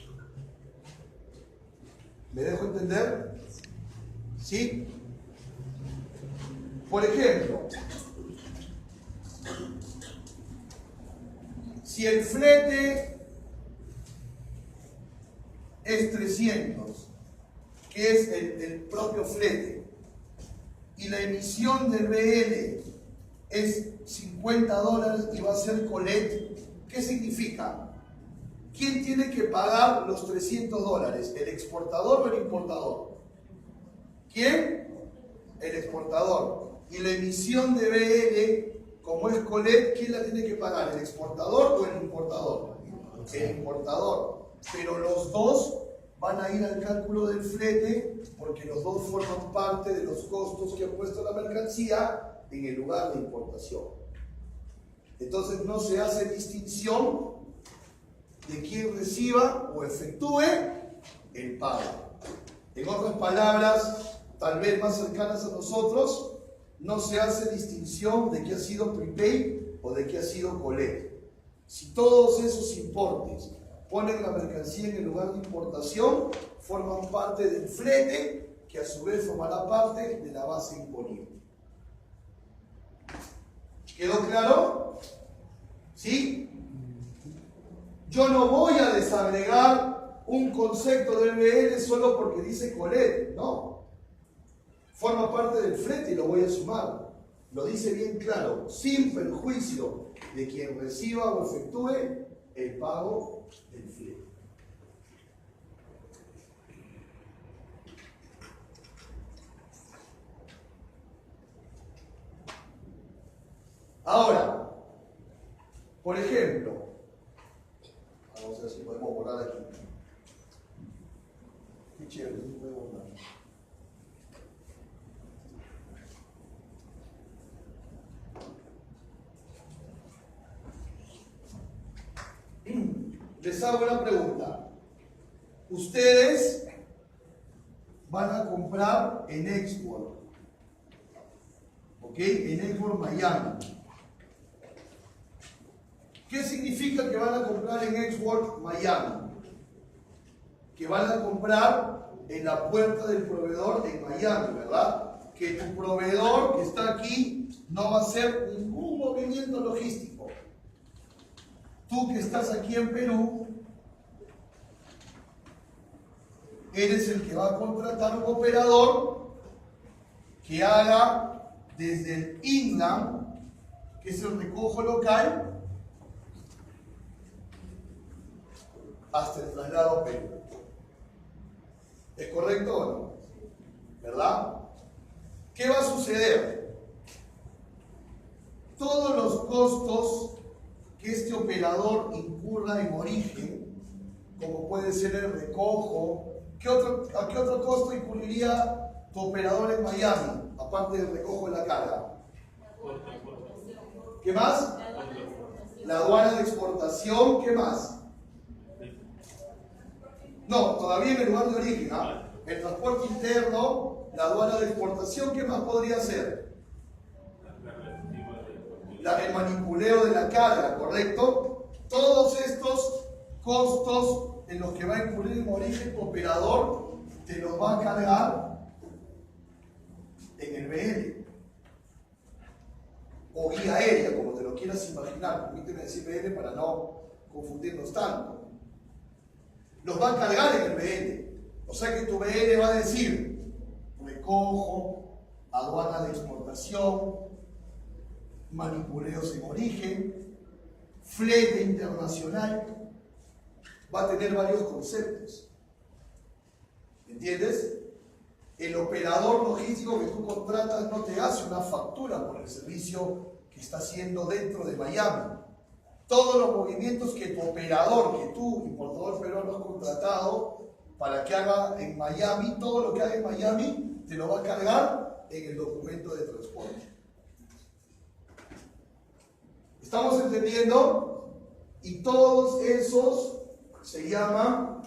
¿Me dejo entender? ¿Sí? Por ejemplo, si el flete es 300, que es el propio flete, y la emisión del BL es $50 y va a ser colet, ¿qué significa? ¿Quién tiene que pagar los $300? ¿El exportador o el importador? ¿Quién? El exportador. Y la emisión de BL, como es colet, ¿quién la tiene que pagar? ¿El exportador o el importador? El importador. Pero los dos van a ir al cálculo del flete porque los dos forman parte de los costos que ha puesto la mercancía en el lugar de importación. Entonces no se hace distinción de quien reciba o efectúe el pago. En otras palabras, tal vez más cercanas a nosotros, no se hace distinción de qué ha sido prepaid o de qué ha sido colet. Si todos esos importes ponen la mercancía en el lugar de importación, forman parte del flete, que a su vez formará parte de la base imponible. ¿Quedó claro? ¿Sí? Yo no voy a desagregar un concepto del BL solo porque dice colet, no. Forma parte del flete y lo voy a sumar. Lo dice bien claro, sin perjuicio de quien reciba o efectúe el pago del flete. Ahora, por ejemplo, vamos a ver si podemos borrar aquí. Qué chévere, no puede borrar. Les hago una pregunta. Ustedes van a comprar en Export, ¿ok? En Export Miami. ¿Qué significa que van a comprar en Export Miami? Que van a comprar en la puerta del proveedor en Miami, ¿verdad? Que tu proveedor que está aquí no va a hacer ningún movimiento logístico. Tú que estás aquí en Perú, eres el que va a contratar un operador que haga desde el inland, que es el recojo local, hasta el traslado a Perú. ¿Es correcto o no? ¿Verdad? ¿Qué va a suceder? Todos los costos que este operador incurra en origen, como puede ser el recojo, ¿a qué otro costo incurriría tu operador en Miami, aparte del recojo de la carga? ¿Qué más? La aduana de exportación, ¿qué más? No, todavía en el lugar de origen, ¿ah? El transporte interno, la aduana de exportación, ¿qué más podría ser? El manipuleo de la carga, ¿correcto? Todos estos costos en los que va a incurrir el origen, tu operador te los va a cargar en el BL o guía aérea, como te lo quieras imaginar. Permíteme decir BL para no confundirnos tanto. Los va a cargar en el BL. O sea que tu BL va a decir recojo, aduana de exportación, manipuleos en origen, flete internacional. Va a tener varios conceptos. ¿Entiendes? El operador logístico que tú contratas no te hace una factura por el servicio que está haciendo dentro de Miami. Todos los movimientos que tu operador, que tú, importador peruano, has contratado para que haga en Miami, todo lo que haga en Miami te lo va a cargar en el documento de transporte. ¿Estamos entendiendo? Y todos esos se llaman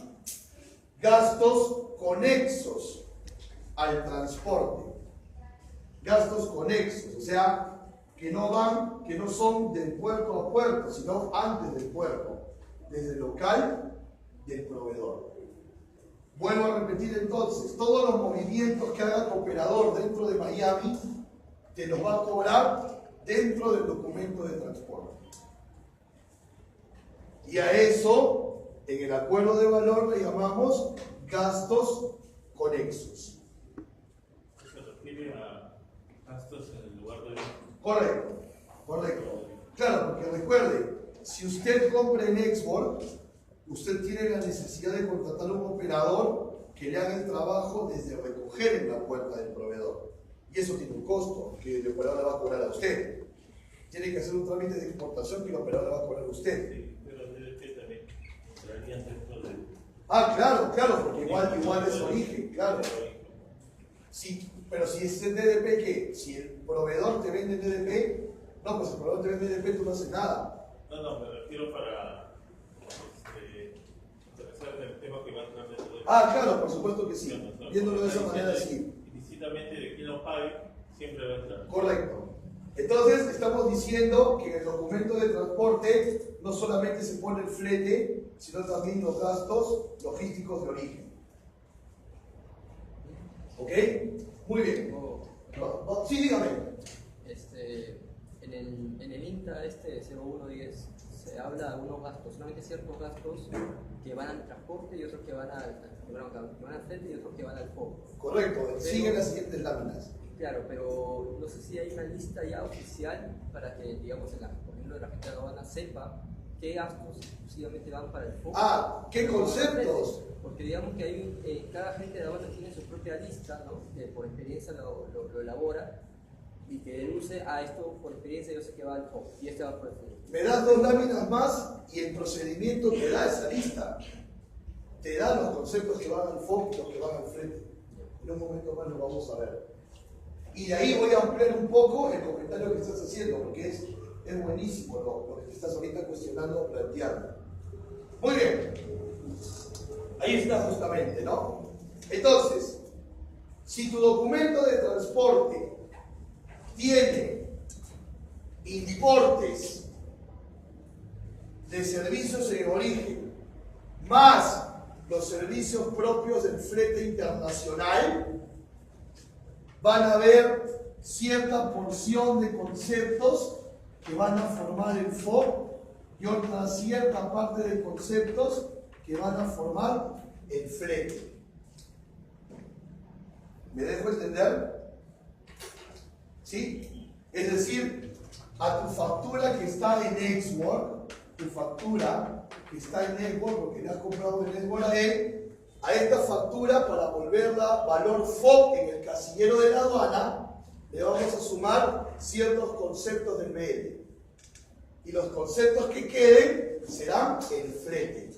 gastos conexos al transporte. Gastos conexos, o sea, que no son del puerto a puerto, sino antes del puerto, desde el local del proveedor. Vuelvo a repetir entonces, todos los movimientos que haga tu operador dentro de Miami, te los va a cobrar dentro del documento de transporte. Y a eso, en el acuerdo de valor, le llamamos gastos conexos. ¿Se refiere a gastos en el lugar de... Correcto, correcto. Claro, porque recuerde, si usted compra en Export, usted tiene la necesidad de contratar a un operador que le haga el trabajo desde recoger en la puerta del proveedor. Y eso tiene un costo que el operador le va a cobrar a usted. Tiene que hacer un trámite de exportación que el operador le va a cobrar a usted. Sí, pero DDP también entraría dentro de... Claro, porque igual es origen, claro. Sí, pero si es el DDP, ¿qué? Si el proveedor te vende DDP, no, pues el proveedor te vende DDP, tú no haces nada. No, me refiero para interesar el tema que va a entrar dentro de... Claro, por supuesto que sí. Viéndolo de esa manera, sí. Indistintamente de quién lo pague, siempre va a entrar. Correcto. Entonces, estamos diciendo que en el documento de transporte no solamente se pone el flete, sino también los gastos logísticos de origen. ¿Ok? Muy bien. Sí, dígame. En el INTA 0110 se habla de unos gastos, solamente ciertos gastos que van al transporte y otros que van al flete y otros que van al FOB. Correcto, siguen las siguientes láminas. Claro, pero no sé si hay una lista ya oficial para que, digamos, por ejemplo, la gente de aduana sepa qué gastos exclusivamente van para el FOB. ¿Qué conceptos? Porque digamos que hay, cada gente de aduana tiene su propia lista, ¿no? Que por experiencia lo elabora y que deduce esto por experiencia yo sé que va al FOB y este va por el FOB. Me das 2 láminas más y el procedimiento te da esa lista. Te da los conceptos que van al FOB y los que van al frente. En un momento más lo vamos a ver. Y de ahí voy a ampliar un poco el comentario que estás haciendo, porque es buenísimo lo que te estás ahorita cuestionando, planteando. Muy bien. Ahí está justamente, ¿no? Entonces, si tu documento de transporte tiene importes de servicios en origen, más los servicios propios del flete internacional, van a haber cierta porción de conceptos que van a formar el FOB y otra cierta parte de conceptos que van a formar el flete. ¿Me dejo entender? ¿Sí? Es decir, a tu factura que está en Export, tu factura que está en Export porque le has comprado en Export a él, a esta factura, para volverla valor FOB en el casillero de la aduana, le vamos a sumar ciertos conceptos del BL. Y los conceptos que queden serán el flete.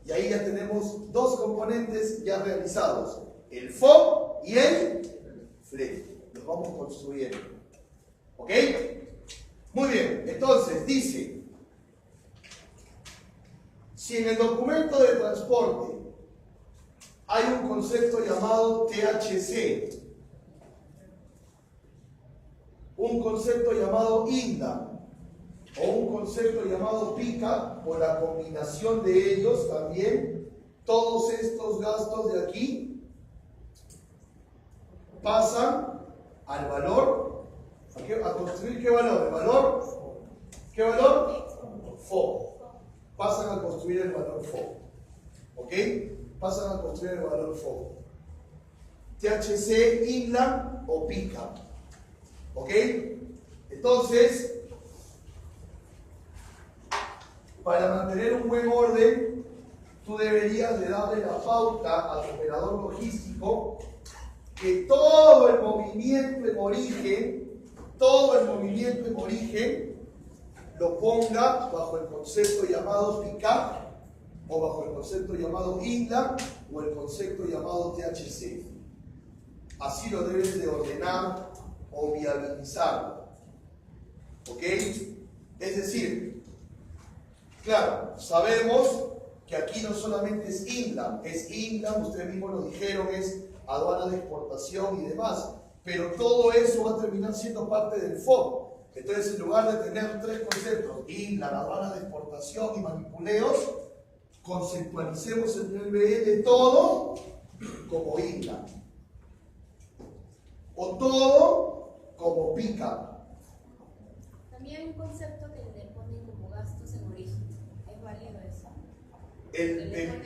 Y ahí ya tenemos 2 componentes ya realizados: el FOB y el flete. Los vamos construyendo. ¿Ok? Muy bien, entonces dice: si en el documento de transporte hay un concepto llamado THC, un concepto llamado INDA o un concepto llamado PICA, o la combinación de ellos también, todos estos gastos de aquí pasan al valor, ¿a construir qué valor? ¿El valor? ¿Qué valor? FOB. Pasan a construir el valor FOB. ¿Ok? Pasan a construir el valor FOB. THC, INLA o PICA. ¿Ok? Entonces, para mantener un buen orden, tú deberías de darle la pauta a tu operador logístico que todo el movimiento en origen, lo ponga bajo el concepto llamado PICA, o bajo el concepto llamado INLA, o el concepto llamado THC. Así lo debes de ordenar o viabilizar. ¿Ok? Es decir, claro, sabemos que aquí no solamente es INLA, ustedes mismos lo dijeron, es aduana de exportación y demás, pero todo eso va a terminar siendo parte del FOB. Entonces, en lugar de tener tres conceptos, INLA, la aduana de exportación y manipuleos, conceptualicemos en el BL todo como INLA. O todo como PICA. También hay un concepto que le ponen como gastos en origen. ¿Es válido eso?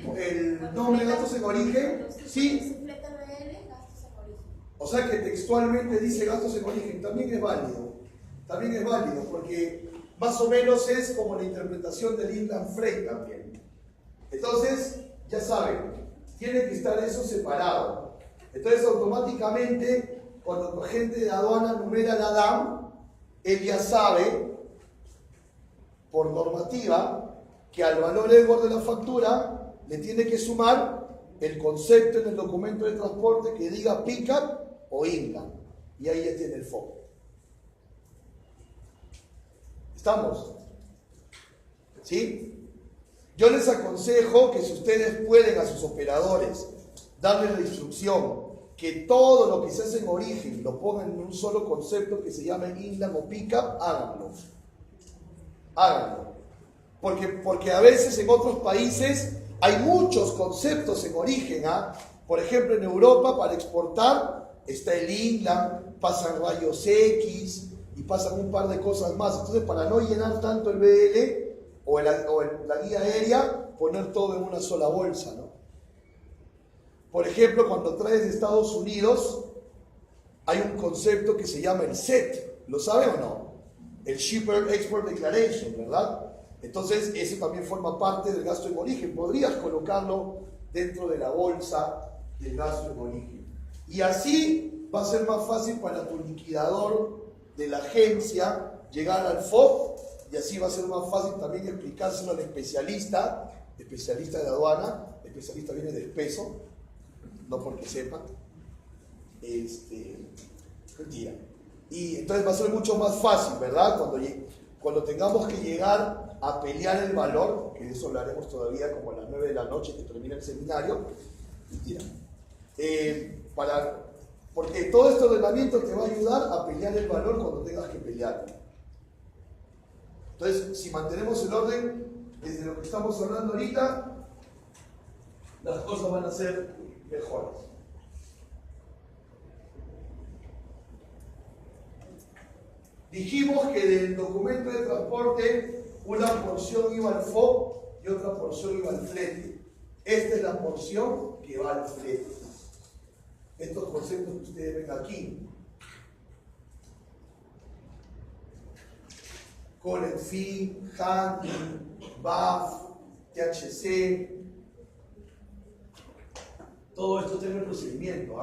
El nombre de gastos en origen, sí. Se fleta el BL, gastos en origen. O sea que textualmente dice gastos en origen, también es válido. También es válido, porque más o menos es como la interpretación del Inland Freight también. Entonces, ya saben, tiene que estar eso separado. Entonces, automáticamente, cuando tu agente de aduana numera la DAM, él ya sabe, por normativa, que al valor EGOR de la factura le tiene que sumar el concepto en el documento de transporte que diga PICAP o INLAN. Y ahí ya tiene el foco. ¿Estamos? ¿Sí? Yo les aconsejo que si ustedes pueden a sus operadores darles la instrucción que todo lo que se hace en origen lo pongan en un solo concepto que se llame INLAN o PICAP, háganlo. Háganlo. Porque a veces en otros países hay muchos conceptos en origen. Por ejemplo, en Europa para exportar está el INLAN, pasan rayos X y pasan un par de cosas más. Entonces, para no llenar tanto el BL o la guía aérea, poner todo en una sola bolsa, ¿no? Por ejemplo, cuando traes de Estados Unidos, hay un concepto que se llama el SET. ¿Lo saben o no? El Shipper Export Declaration, ¿verdad? Entonces, eso también forma parte del gasto en origen. Podrías colocarlo dentro de la bolsa del gasto en origen. Y así va a ser más fácil para tu liquidador de la agencia llegar al FOB, y así va a ser más fácil también explicárselo al especialista de aduana. Especialista viene del peso, no porque sepa. Mentira. Y entonces va a ser mucho más fácil, ¿verdad? Cuando tengamos que llegar a pelear el valor, que de eso hablaremos todavía como a las 9 de la noche que termina el seminario. Mentira. Porque todo este ordenamiento te va a ayudar a pelear el valor cuando tengas que pelearlo. Entonces, si mantenemos el orden desde lo que estamos hablando ahorita, las cosas van a ser mejores. Dijimos que del documento de transporte una porción iba al FOB y otra porción iba al flete. Esta es la porción que va al flete. Estos conceptos que ustedes ven aquí. Collect Fee, Handling, BAF, THC. Todo esto tiene el procedimiento.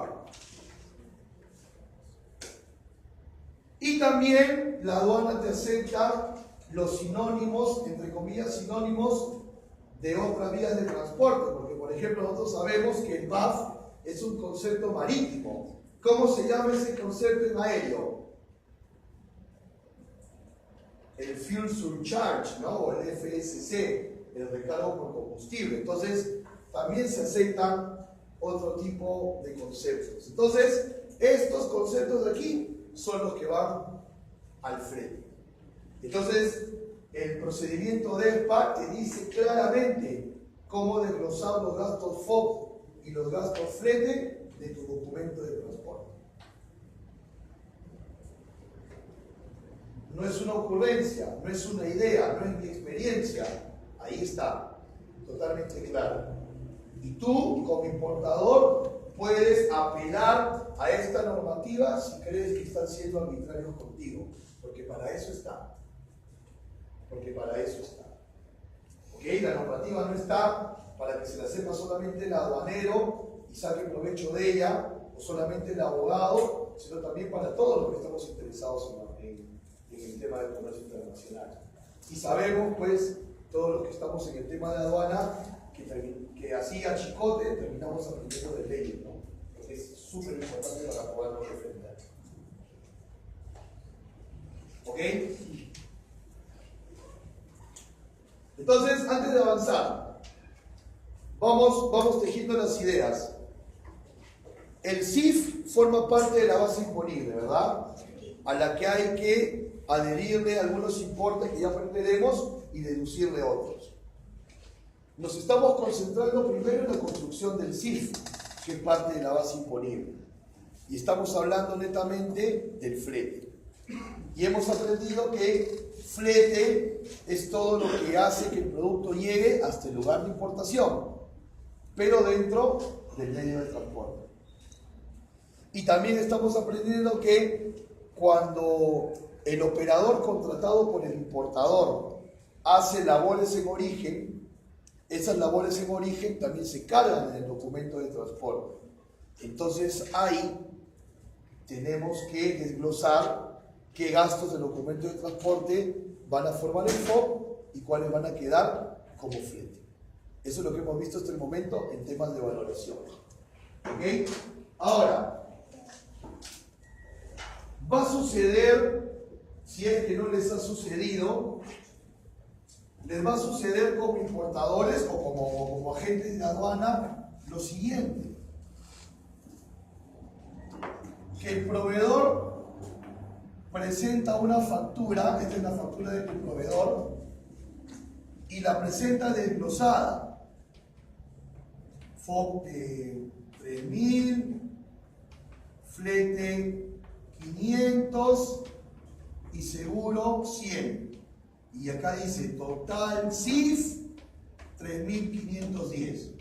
Y también la aduana te acepta los sinónimos, entre comillas sinónimos, de otras vías de transporte. Porque, por ejemplo, nosotros sabemos que el BAF es un concepto marítimo. ¿Cómo se llama ese concepto en aéreo? El Fuel Surcharge, ¿no? O el FSC, el recargo por combustible. Entonces, también se aceptan otro tipo de conceptos. Entonces, estos conceptos de aquí son los que van al frente. Entonces, el procedimiento de ESPA te dice claramente cómo desglosar los gastos FOB y los gastos flete de tu documento de transporte. No es una ocurrencia, no es una idea, no es mi experiencia. Ahí está, totalmente claro. Y tú, como importador, puedes apelar a esta normativa si crees que están siendo arbitrarios contigo, porque para eso está. Porque para eso está. ¿Ok? La normativa no está para que se la sepa solamente el aduanero y saque provecho de ella, o solamente el abogado, sino también para todos los que estamos interesados en el tema del comercio internacional. Y sabemos, pues, todos los que estamos en el tema de aduana, que así a chicote terminamos aprendiendo de leyes, ¿no? Porque es súper importante para podernos defender. ¿Ok? Entonces, antes de avanzar, vamos tejiendo las ideas. El CIF forma parte de la base imponible, ¿verdad? A la que hay que adherirle algunos importes que ya aprenderemos y deducirle otros. Nos estamos concentrando primero en la construcción del CIF, que es parte de la base imponible. Y estamos hablando netamente del flete. Y hemos aprendido que flete es todo lo que hace que el producto llegue hasta el lugar de importación, pero dentro del medio de transporte. Y también estamos aprendiendo que cuando el operador contratado por el importador hace labores en origen, esas labores en origen también se cargan en el documento de transporte. Entonces ahí tenemos que desglosar qué gastos del documento de transporte van a formar el FOB y cuáles van a quedar como flete. Eso es lo que hemos visto hasta el momento en temas de valoración. ¿Ok? Ahora, va a suceder, si es que no les ha sucedido, les va a suceder como importadores o como agentes de aduana lo siguiente: que el proveedor presenta una factura, esta es la factura del proveedor, y la presenta desglosada. FOB de 3.000, flete 500 y seguro 100. Y acá dice total CIF 3.510.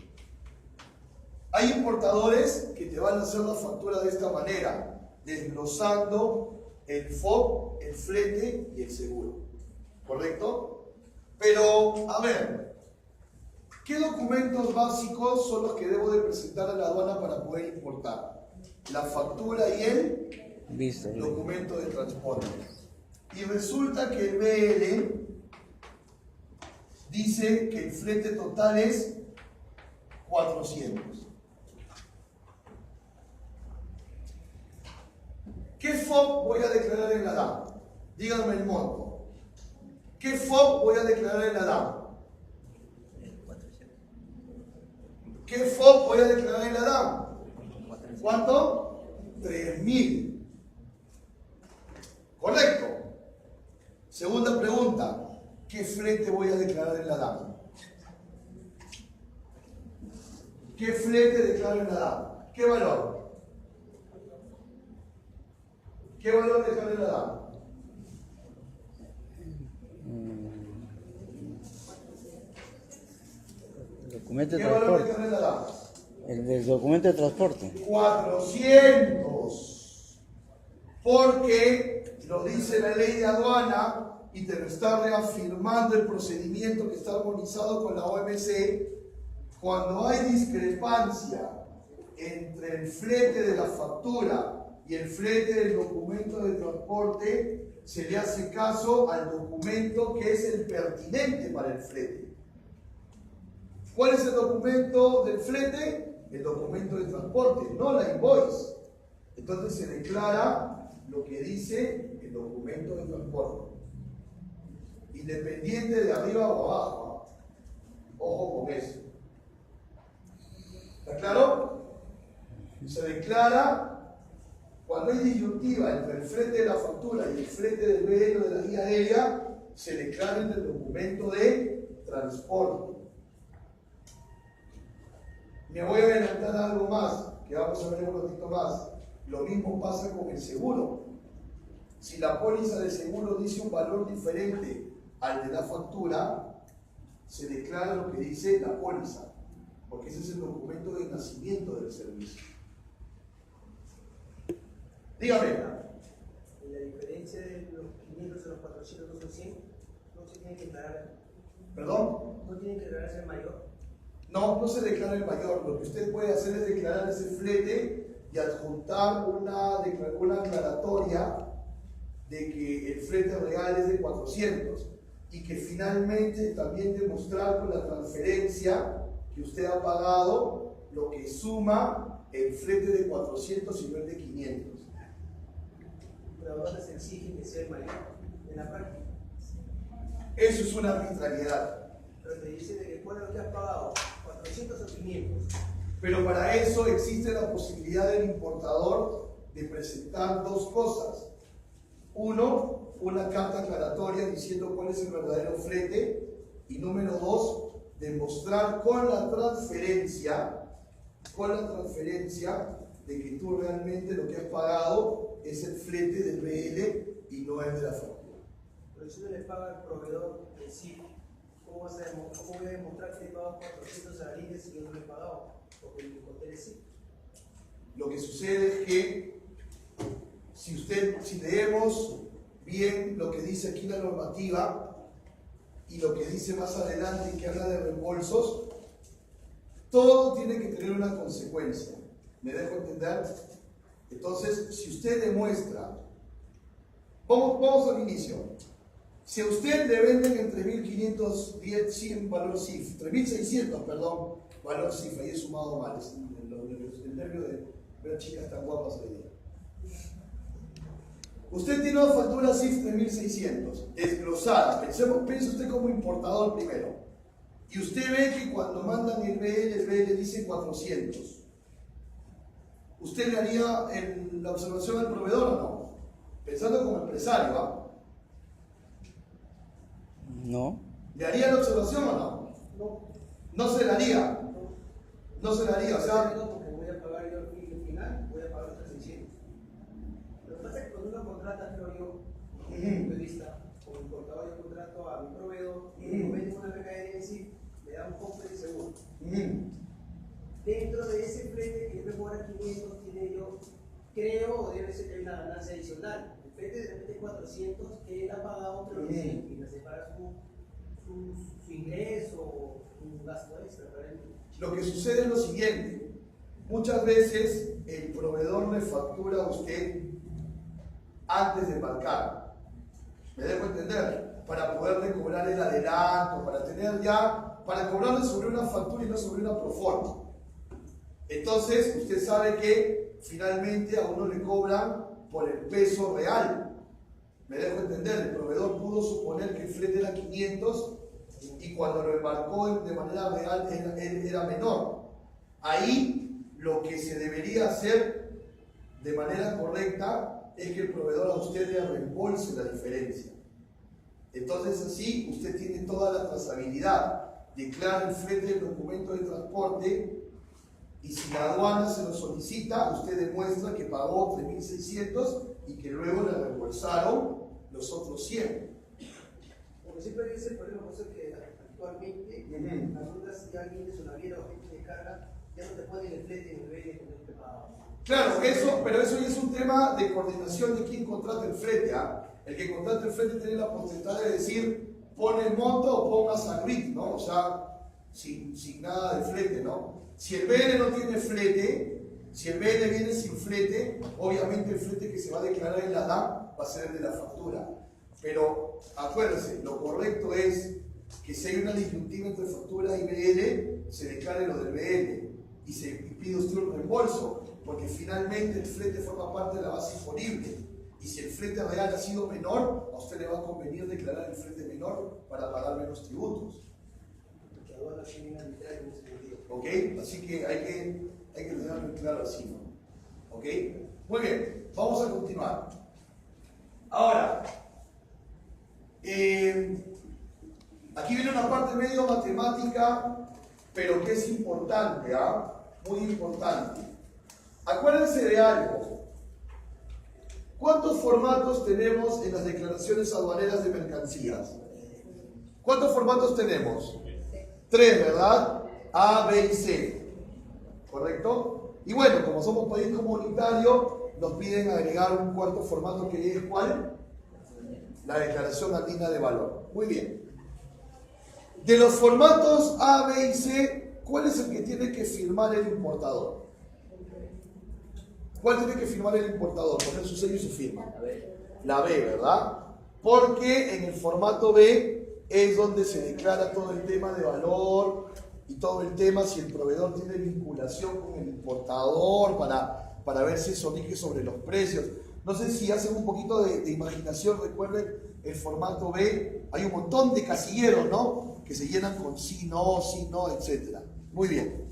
Hay importadores que te van a hacer la factura de esta manera, desglosando el FOB, el flete y el seguro. ¿Correcto? Pero, a ver, ¿qué documentos básicos son los que debo de presentar a la aduana para poder importar? La factura y el documento de transporte. Y resulta que el BL dice que el flete total es 400. ¿Qué FOB voy a declarar en la DAM? Díganme el monto. ¿Qué FOB voy a declarar en la DAM? ¿Qué FOB voy a declarar en la DAM? ¿Cuánto? 3.000. Correcto. Segunda pregunta. ¿Qué flete voy a declarar en la DAM? ¿Qué flete declaro en la DAM? ¿Qué valor? ¿Qué valor declaro en la DAM? Documento de ¿Qué valor transporte. declaro en la DAM? El del documento de transporte. 400. Porque lo dice la ley de aduana y te lo está reafirmando el procedimiento que está armonizado con la OMC. Cuando hay discrepancia entre el flete de la factura y el flete del documento de transporte, se le hace caso al documento que es el pertinente para el flete. ¿Cuál es el documento del flete? El documento de transporte, no la invoice. Entonces se declara lo que dice el documento de transporte, independiente de arriba o abajo. Ojo con eso. ¿Está claro? Se declara cuando hay disyuntiva entre el flete de la factura y el flete del BL o de la guía aérea, se declara en el documento de transporte. Me voy a adelantar algo más, que vamos a ver un ratito más. Lo mismo pasa con el seguro. Si la póliza de seguro dice un valor diferente al de la factura, se declara lo que dice la póliza, porque ese es el documento de nacimiento del servicio. Dígame. La diferencia de los 500 a los 400 o 100 no se tiene que declarar. ¿Perdón? No tiene que declararse el mayor. No, no se declara el mayor. Lo que usted puede hacer es declarar ese flete y adjuntar una aclaratoria de que el flete real es de 400 y que finalmente también demostrar con la transferencia que usted ha pagado lo que suma el flete de 400 y no el de 500. Pero ahora se exige que sea el mayor en la práctica. Eso es una arbitrariedad. Pero te dice de que cuál es lo que has pagado, 400 o 500. Pero para eso existe la posibilidad del importador de presentar dos cosas. Uno, una carta aclaratoria diciendo cuál es el verdadero flete. Y número dos, demostrar con la transferencia de que tú realmente lo que has pagado es el flete del BL y no es de la factura. Pero si no le paga al proveedor en sí, ¿cómo voy a demostrar que le he pagado 400 a la línea si yo no le he pagado? Porque el hotel es sí. Lo que sucede es que si leemos bien lo que dice aquí la normativa y lo que dice más adelante que habla de reembolsos, todo tiene que tener una consecuencia. ¿Me dejo entender? Entonces, si usted demuestra, vamos al inicio. Si a usted le venden entre 1.510, 100 valor CIF, 3.600, perdón, valor CIF, ahí he sumado mal, es el nervio de ver chicas tan guapas hoy día. Usted tiene una factura CIF 3.600, desglosada. Piense usted como importador primero. Y usted ve que cuando mandan el BL dice 400. ¿Usted le haría la observación al proveedor o no? Pensando como empresario, ¿ah? No. ¿Le haría la observación o no? No. No se la haría. No se la haría, o sea... Porque voy a pagar yo al final, voy a pagar los 600. Lo que pasa es que cuando uno contrata, creo yo, desde mi punto de vista, como importador, yo contrato a mi proveedor y me venden una mercadería en sí, me da un costo de seguro. Dentro de ese flete que yo me cobra 500, tiene yo, creo, o debe ser que hay una ganancia adicional. El flete de repente 400 que él ha pagado, pero que y me separa su ingreso o un gasto extra para él. Lo que sucede es lo siguiente. Muchas veces el proveedor le factura a usted antes de embarcar. ¿Me dejo entender? Para poderle cobrar el adelanto, para cobrarle sobre una factura y no sobre una proforma. Entonces, usted sabe que finalmente a uno le cobran por el peso real. Me dejo entender, el proveedor pudo suponer que el flete era 500 y cuando lo embarcó de manera real era menor. Ahí lo que se debería hacer de manera correcta es que el proveedor a usted le reembolse la diferencia. Entonces así usted tiene toda la trazabilidad, declara el flete del documento de transporte y si la aduana se lo solicita, usted demuestra que pagó 3.600 y que luego le reembolsaron los otros 100. Porque siempre hay ese problema, por eso que actualmente algunas ya alguien de su naviera o gente de carga ya no te ponen el flete en el BL con el que pagaba. Claro, pero eso ya es un tema de coordinación de quién contrata el flete. El que contrata el flete tiene la potestad de decir pone el monto o ponga San Luis, ¿no? O sea, sin nada de flete, ¿no? Si el BL no tiene flete, si el BL viene sin flete, obviamente el flete que se va a declarar en la DAM va a ser el de la factura. Pero acuérdense, lo correcto es que si hay una disyuntiva entre factura y BL, se declare lo del BL y se pide usted un reembolso, porque finalmente el flete forma parte de la base imponible. Y si el flete real ha sido menor, a usted le va a convenir declarar el flete menor para pagar menos tributos. ¿Ok? Así que hay que tenerlo claro así, ¿no? ¿Ok? Muy bien, vamos a continuar. Ahora, aquí viene una parte medio matemática, pero que es importante, muy importante. Acuérdense de algo. ¿Cuántos formatos tenemos en las declaraciones aduaneras de mercancías? ¿Cuántos formatos tenemos? 3, ¿verdad? A, B y C. ¿Correcto? Y bueno, como somos país comunitario, nos piden agregar un cuarto formato que es ¿cuál? La declaración andina de valor. Muy bien. De los formatos A, B y C, ¿cuál es el que tiene que firmar el importador? ¿Cuál tiene que firmar el importador? Poner su sello y su firma. La B, ¿verdad? Porque en el formato B es donde se declara todo el tema de valor y todo el tema si el proveedor tiene vinculación con el importador para ver si eso rige sobre los precios. No sé si hacen un poquito de imaginación, recuerden el formato B, hay un montón de casilleros, ¿no? Que se llenan con sí, no, etc. Muy bien.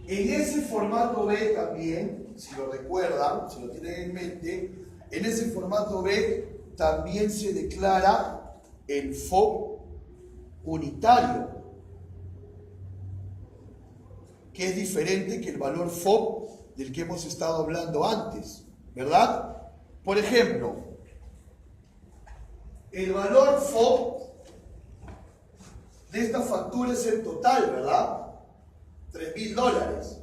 En ese formato B también, si lo recuerdan, si lo tienen en mente, en ese formato B también se declara el FOB unitario, que es diferente que el valor FOB del que hemos estado hablando antes, ¿verdad? Por ejemplo, el valor FOB de esta factura es el total, ¿verdad? $3.000.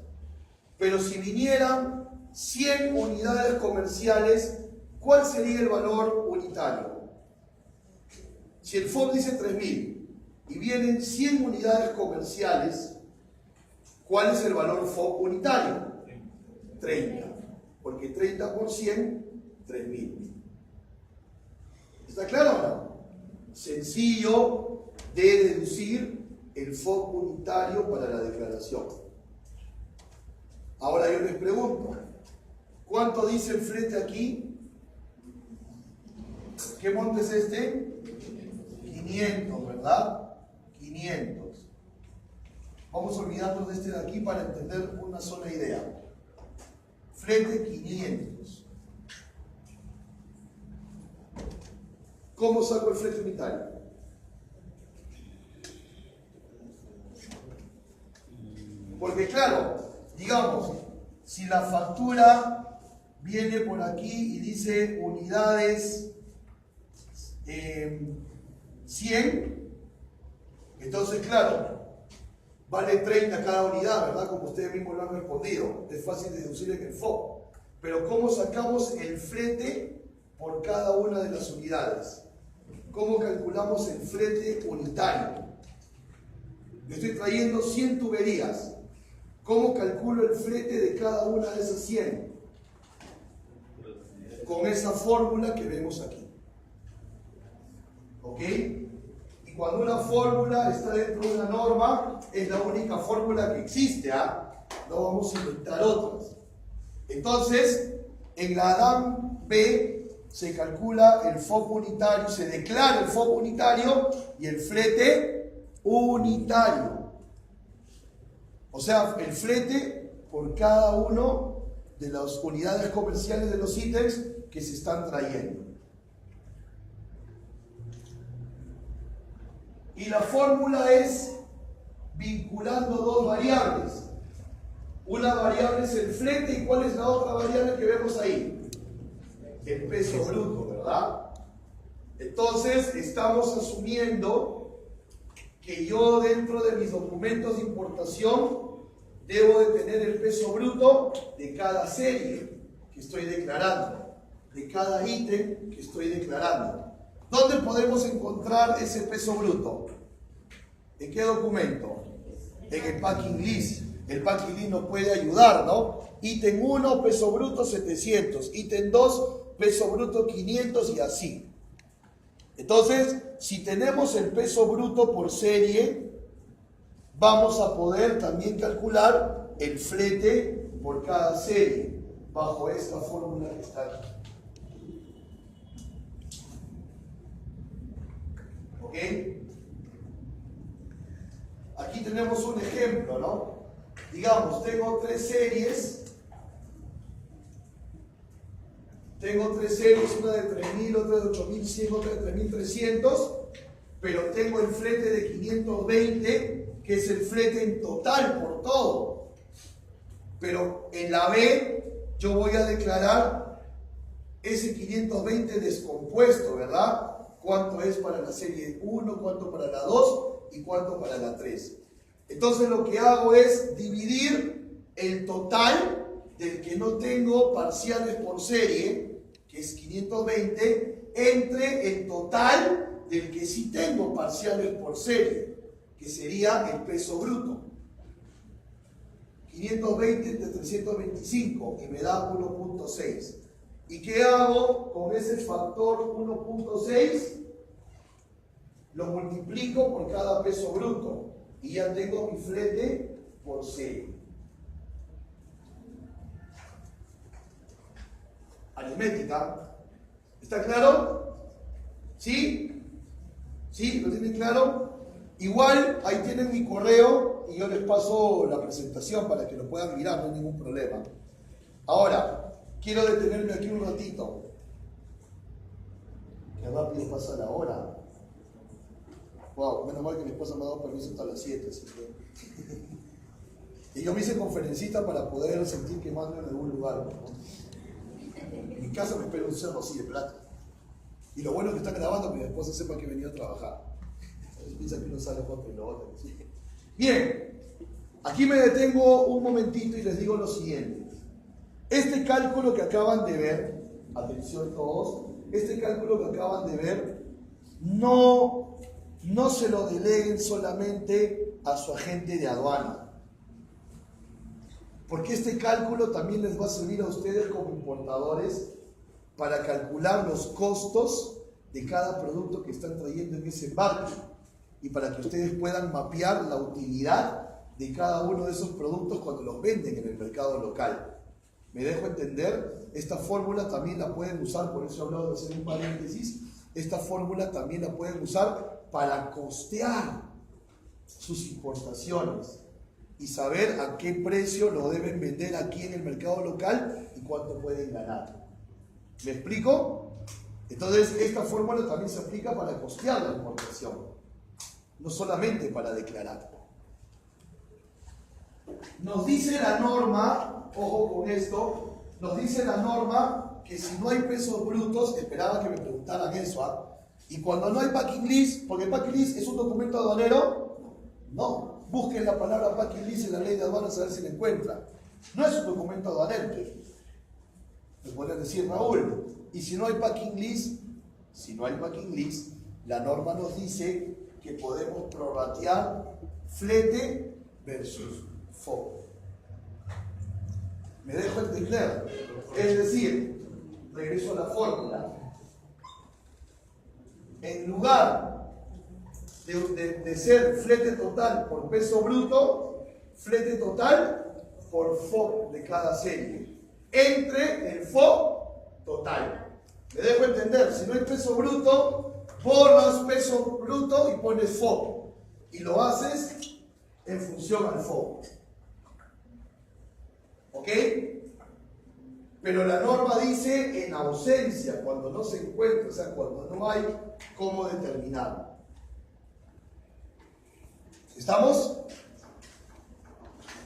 Pero si vinieran 100 unidades comerciales, ¿cuál sería el valor unitario? Si el FOB dice 3.000 y vienen 100 unidades comerciales, ¿cuál es el valor FOB unitario? 30. Porque 30 por 100, 3.000. ¿Está claro o no? Sencillo de deducir el FOB unitario para la declaración. Ahora yo les pregunto, ¿cuánto dice el flete aquí? ¿Qué monte es este? 500, ¿verdad? 500. Vamos a olvidarnos de este de aquí para entender una sola idea. Flete 500. ¿Cómo saco el flete unitario? Porque claro, digamos, si la factura viene por aquí y dice unidades 100, entonces claro, vale 30 cada unidad, ¿verdad? Como ustedes mismos lo han respondido. Es fácil de deducir en el FOB. Pero ¿cómo sacamos el flete por cada una de las unidades? ¿Cómo calculamos el flete unitario? Le estoy trayendo 100 tuberías. ¿Cómo calculo el flete de cada una de esas 100? Con esa fórmula que vemos aquí. ¿Ok? Y cuando una fórmula está dentro de una norma, es la única fórmula que existe, ¿ah? No vamos a inventar otras. Entonces, en la ADAM B se calcula el FOB unitario, se declara el FOB unitario y el flete unitario. O sea, el flete por cada uno de las unidades comerciales de los ítems que se están trayendo. Y la fórmula es vinculando dos variables. Una variable es el flete, ¿y cuál es la otra variable que vemos ahí? El peso bruto, ¿verdad? Entonces, estamos asumiendo que yo dentro de mis documentos de importación debo de tener el peso bruto de cada serie que estoy declarando, de cada ítem que estoy declarando. ¿Dónde podemos encontrar ese peso bruto? ¿En qué documento? En el packing list. El packing list nos puede ayudar, ¿no? Ítem 1, peso bruto 700. Ítem 2, peso bruto 500 y así. Entonces, si tenemos el peso bruto por serie, vamos a poder también calcular el flete por cada serie bajo esta fórmula que está aquí. ¿Ok? Aquí tenemos un ejemplo, ¿no? Digamos, tengo tres series. Una de 3.000, otra de 8.100, otra de 3.300, pero tengo el flete de 520, que es el flete en total por todo. Pero en la B yo voy a declarar ese 520 descompuesto, ¿verdad? Cuánto es para la serie 1, cuánto para la 2 y cuánto para la 3. Entonces lo que hago es dividir el total del que no tengo parciales por serie, que es 520, entre el total del que sí tengo parciales por serie, que sería el peso bruto. 520 entre 325 y me da 1.6. ¿Y qué hago con ese factor 1.6? Lo multiplico por cada peso bruto y ya tengo mi flete por serie. Aritmética. ¿Está claro? ¿Sí? ¿Sí? ¿Lo tienen claro? Igual, ahí tienen mi correo y yo les paso la presentación para que lo puedan mirar, no hay ningún problema. Ahora, quiero detenerme aquí un ratito. Qué rápido pasa la hora. Wow, menos mal que mi esposa me ha dado permiso hasta las 7, así que... Y yo me hice conferencista para poder sentir que mando en algún lugar, ¿no? En mi casa me espera un cerro así de plata. Y lo bueno es que están grabando para que mi esposa sepa que he venido a trabajar. Entonces piensa que uno sale foto y lo otro. ¿Sí? Bien, aquí me detengo un momentito y les digo lo siguiente. Este cálculo que acaban de ver, atención todos, este cálculo que acaban de ver, no se lo deleguen solamente a su agente de aduana. Porque este cálculo también les va a servir a ustedes como importadores para calcular los costos de cada producto que están trayendo en ese embarque y para que ustedes puedan mapear la utilidad de cada uno de esos productos cuando los venden en el mercado local. ¿Me dejo entender? Esta fórmula también la pueden usar, por eso he hablado de hacer un paréntesis, esta fórmula también la pueden usar para costear sus importaciones y saber a qué precio lo deben vender aquí en el mercado local y cuánto pueden ganar. ¿Me explico? Entonces, esta fórmula también se aplica para costear la importación, no solamente para declarar. Nos dice la norma, ojo con esto, nos dice la norma que si no hay pesos brutos, esperaba que me preguntaran eso, y cuando no hay packing list, porque packing list es un documento aduanero, no. Busquen la palabra packing list en la ley de aduanas a ver si la encuentran. No es un documento aduanero. Me podrían decir, Raúl, y si no hay packing list, la norma nos dice que podemos prorratear flete versus FOB. ¿Me dejo entender? Es decir, regreso a la fórmula. En lugar de ser flete total por peso bruto, flete total por FOB de cada serie. Entre el FOB total. ¿Me dejo entender? Si no hay peso bruto, borras peso bruto y pones FOB. Y lo haces en función al FOB. ¿Ok? Pero la norma dice en ausencia, cuando no se encuentra, o sea, cuando no hay cómo determinarlo. ¿Estamos?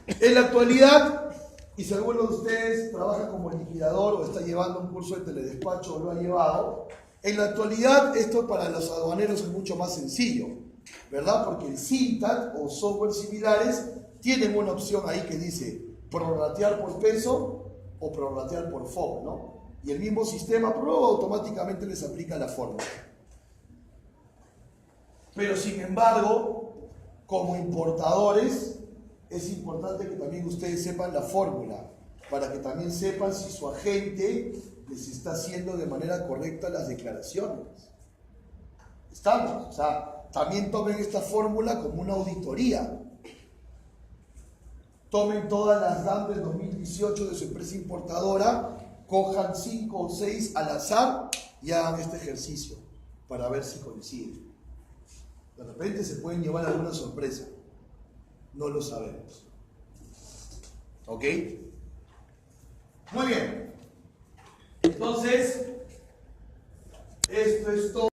En la actualidad, y si alguno de ustedes trabaja como liquidador o está llevando un curso de teledespacho o lo ha llevado, en la actualidad esto para los aduaneros es mucho más sencillo, ¿verdad? Porque el SINTAT o software similares tienen una opción ahí que dice prorratear por peso o prorratear por FOB, ¿no? Y el mismo sistema automáticamente les aplica la fórmula. Pero sin embargo, como importadores, es importante que también ustedes sepan la fórmula, para que también sepan si su agente les está haciendo de manera correcta las declaraciones. ¿Estamos? O sea, también tomen esta fórmula como una auditoría. Tomen todas las DAM del 2018 de su empresa importadora, cojan 5 o 6 al azar y hagan este ejercicio para ver si coinciden. De repente se pueden llevar alguna sorpresa. No lo sabemos. ¿Ok? Muy bien. Entonces, esto es todo.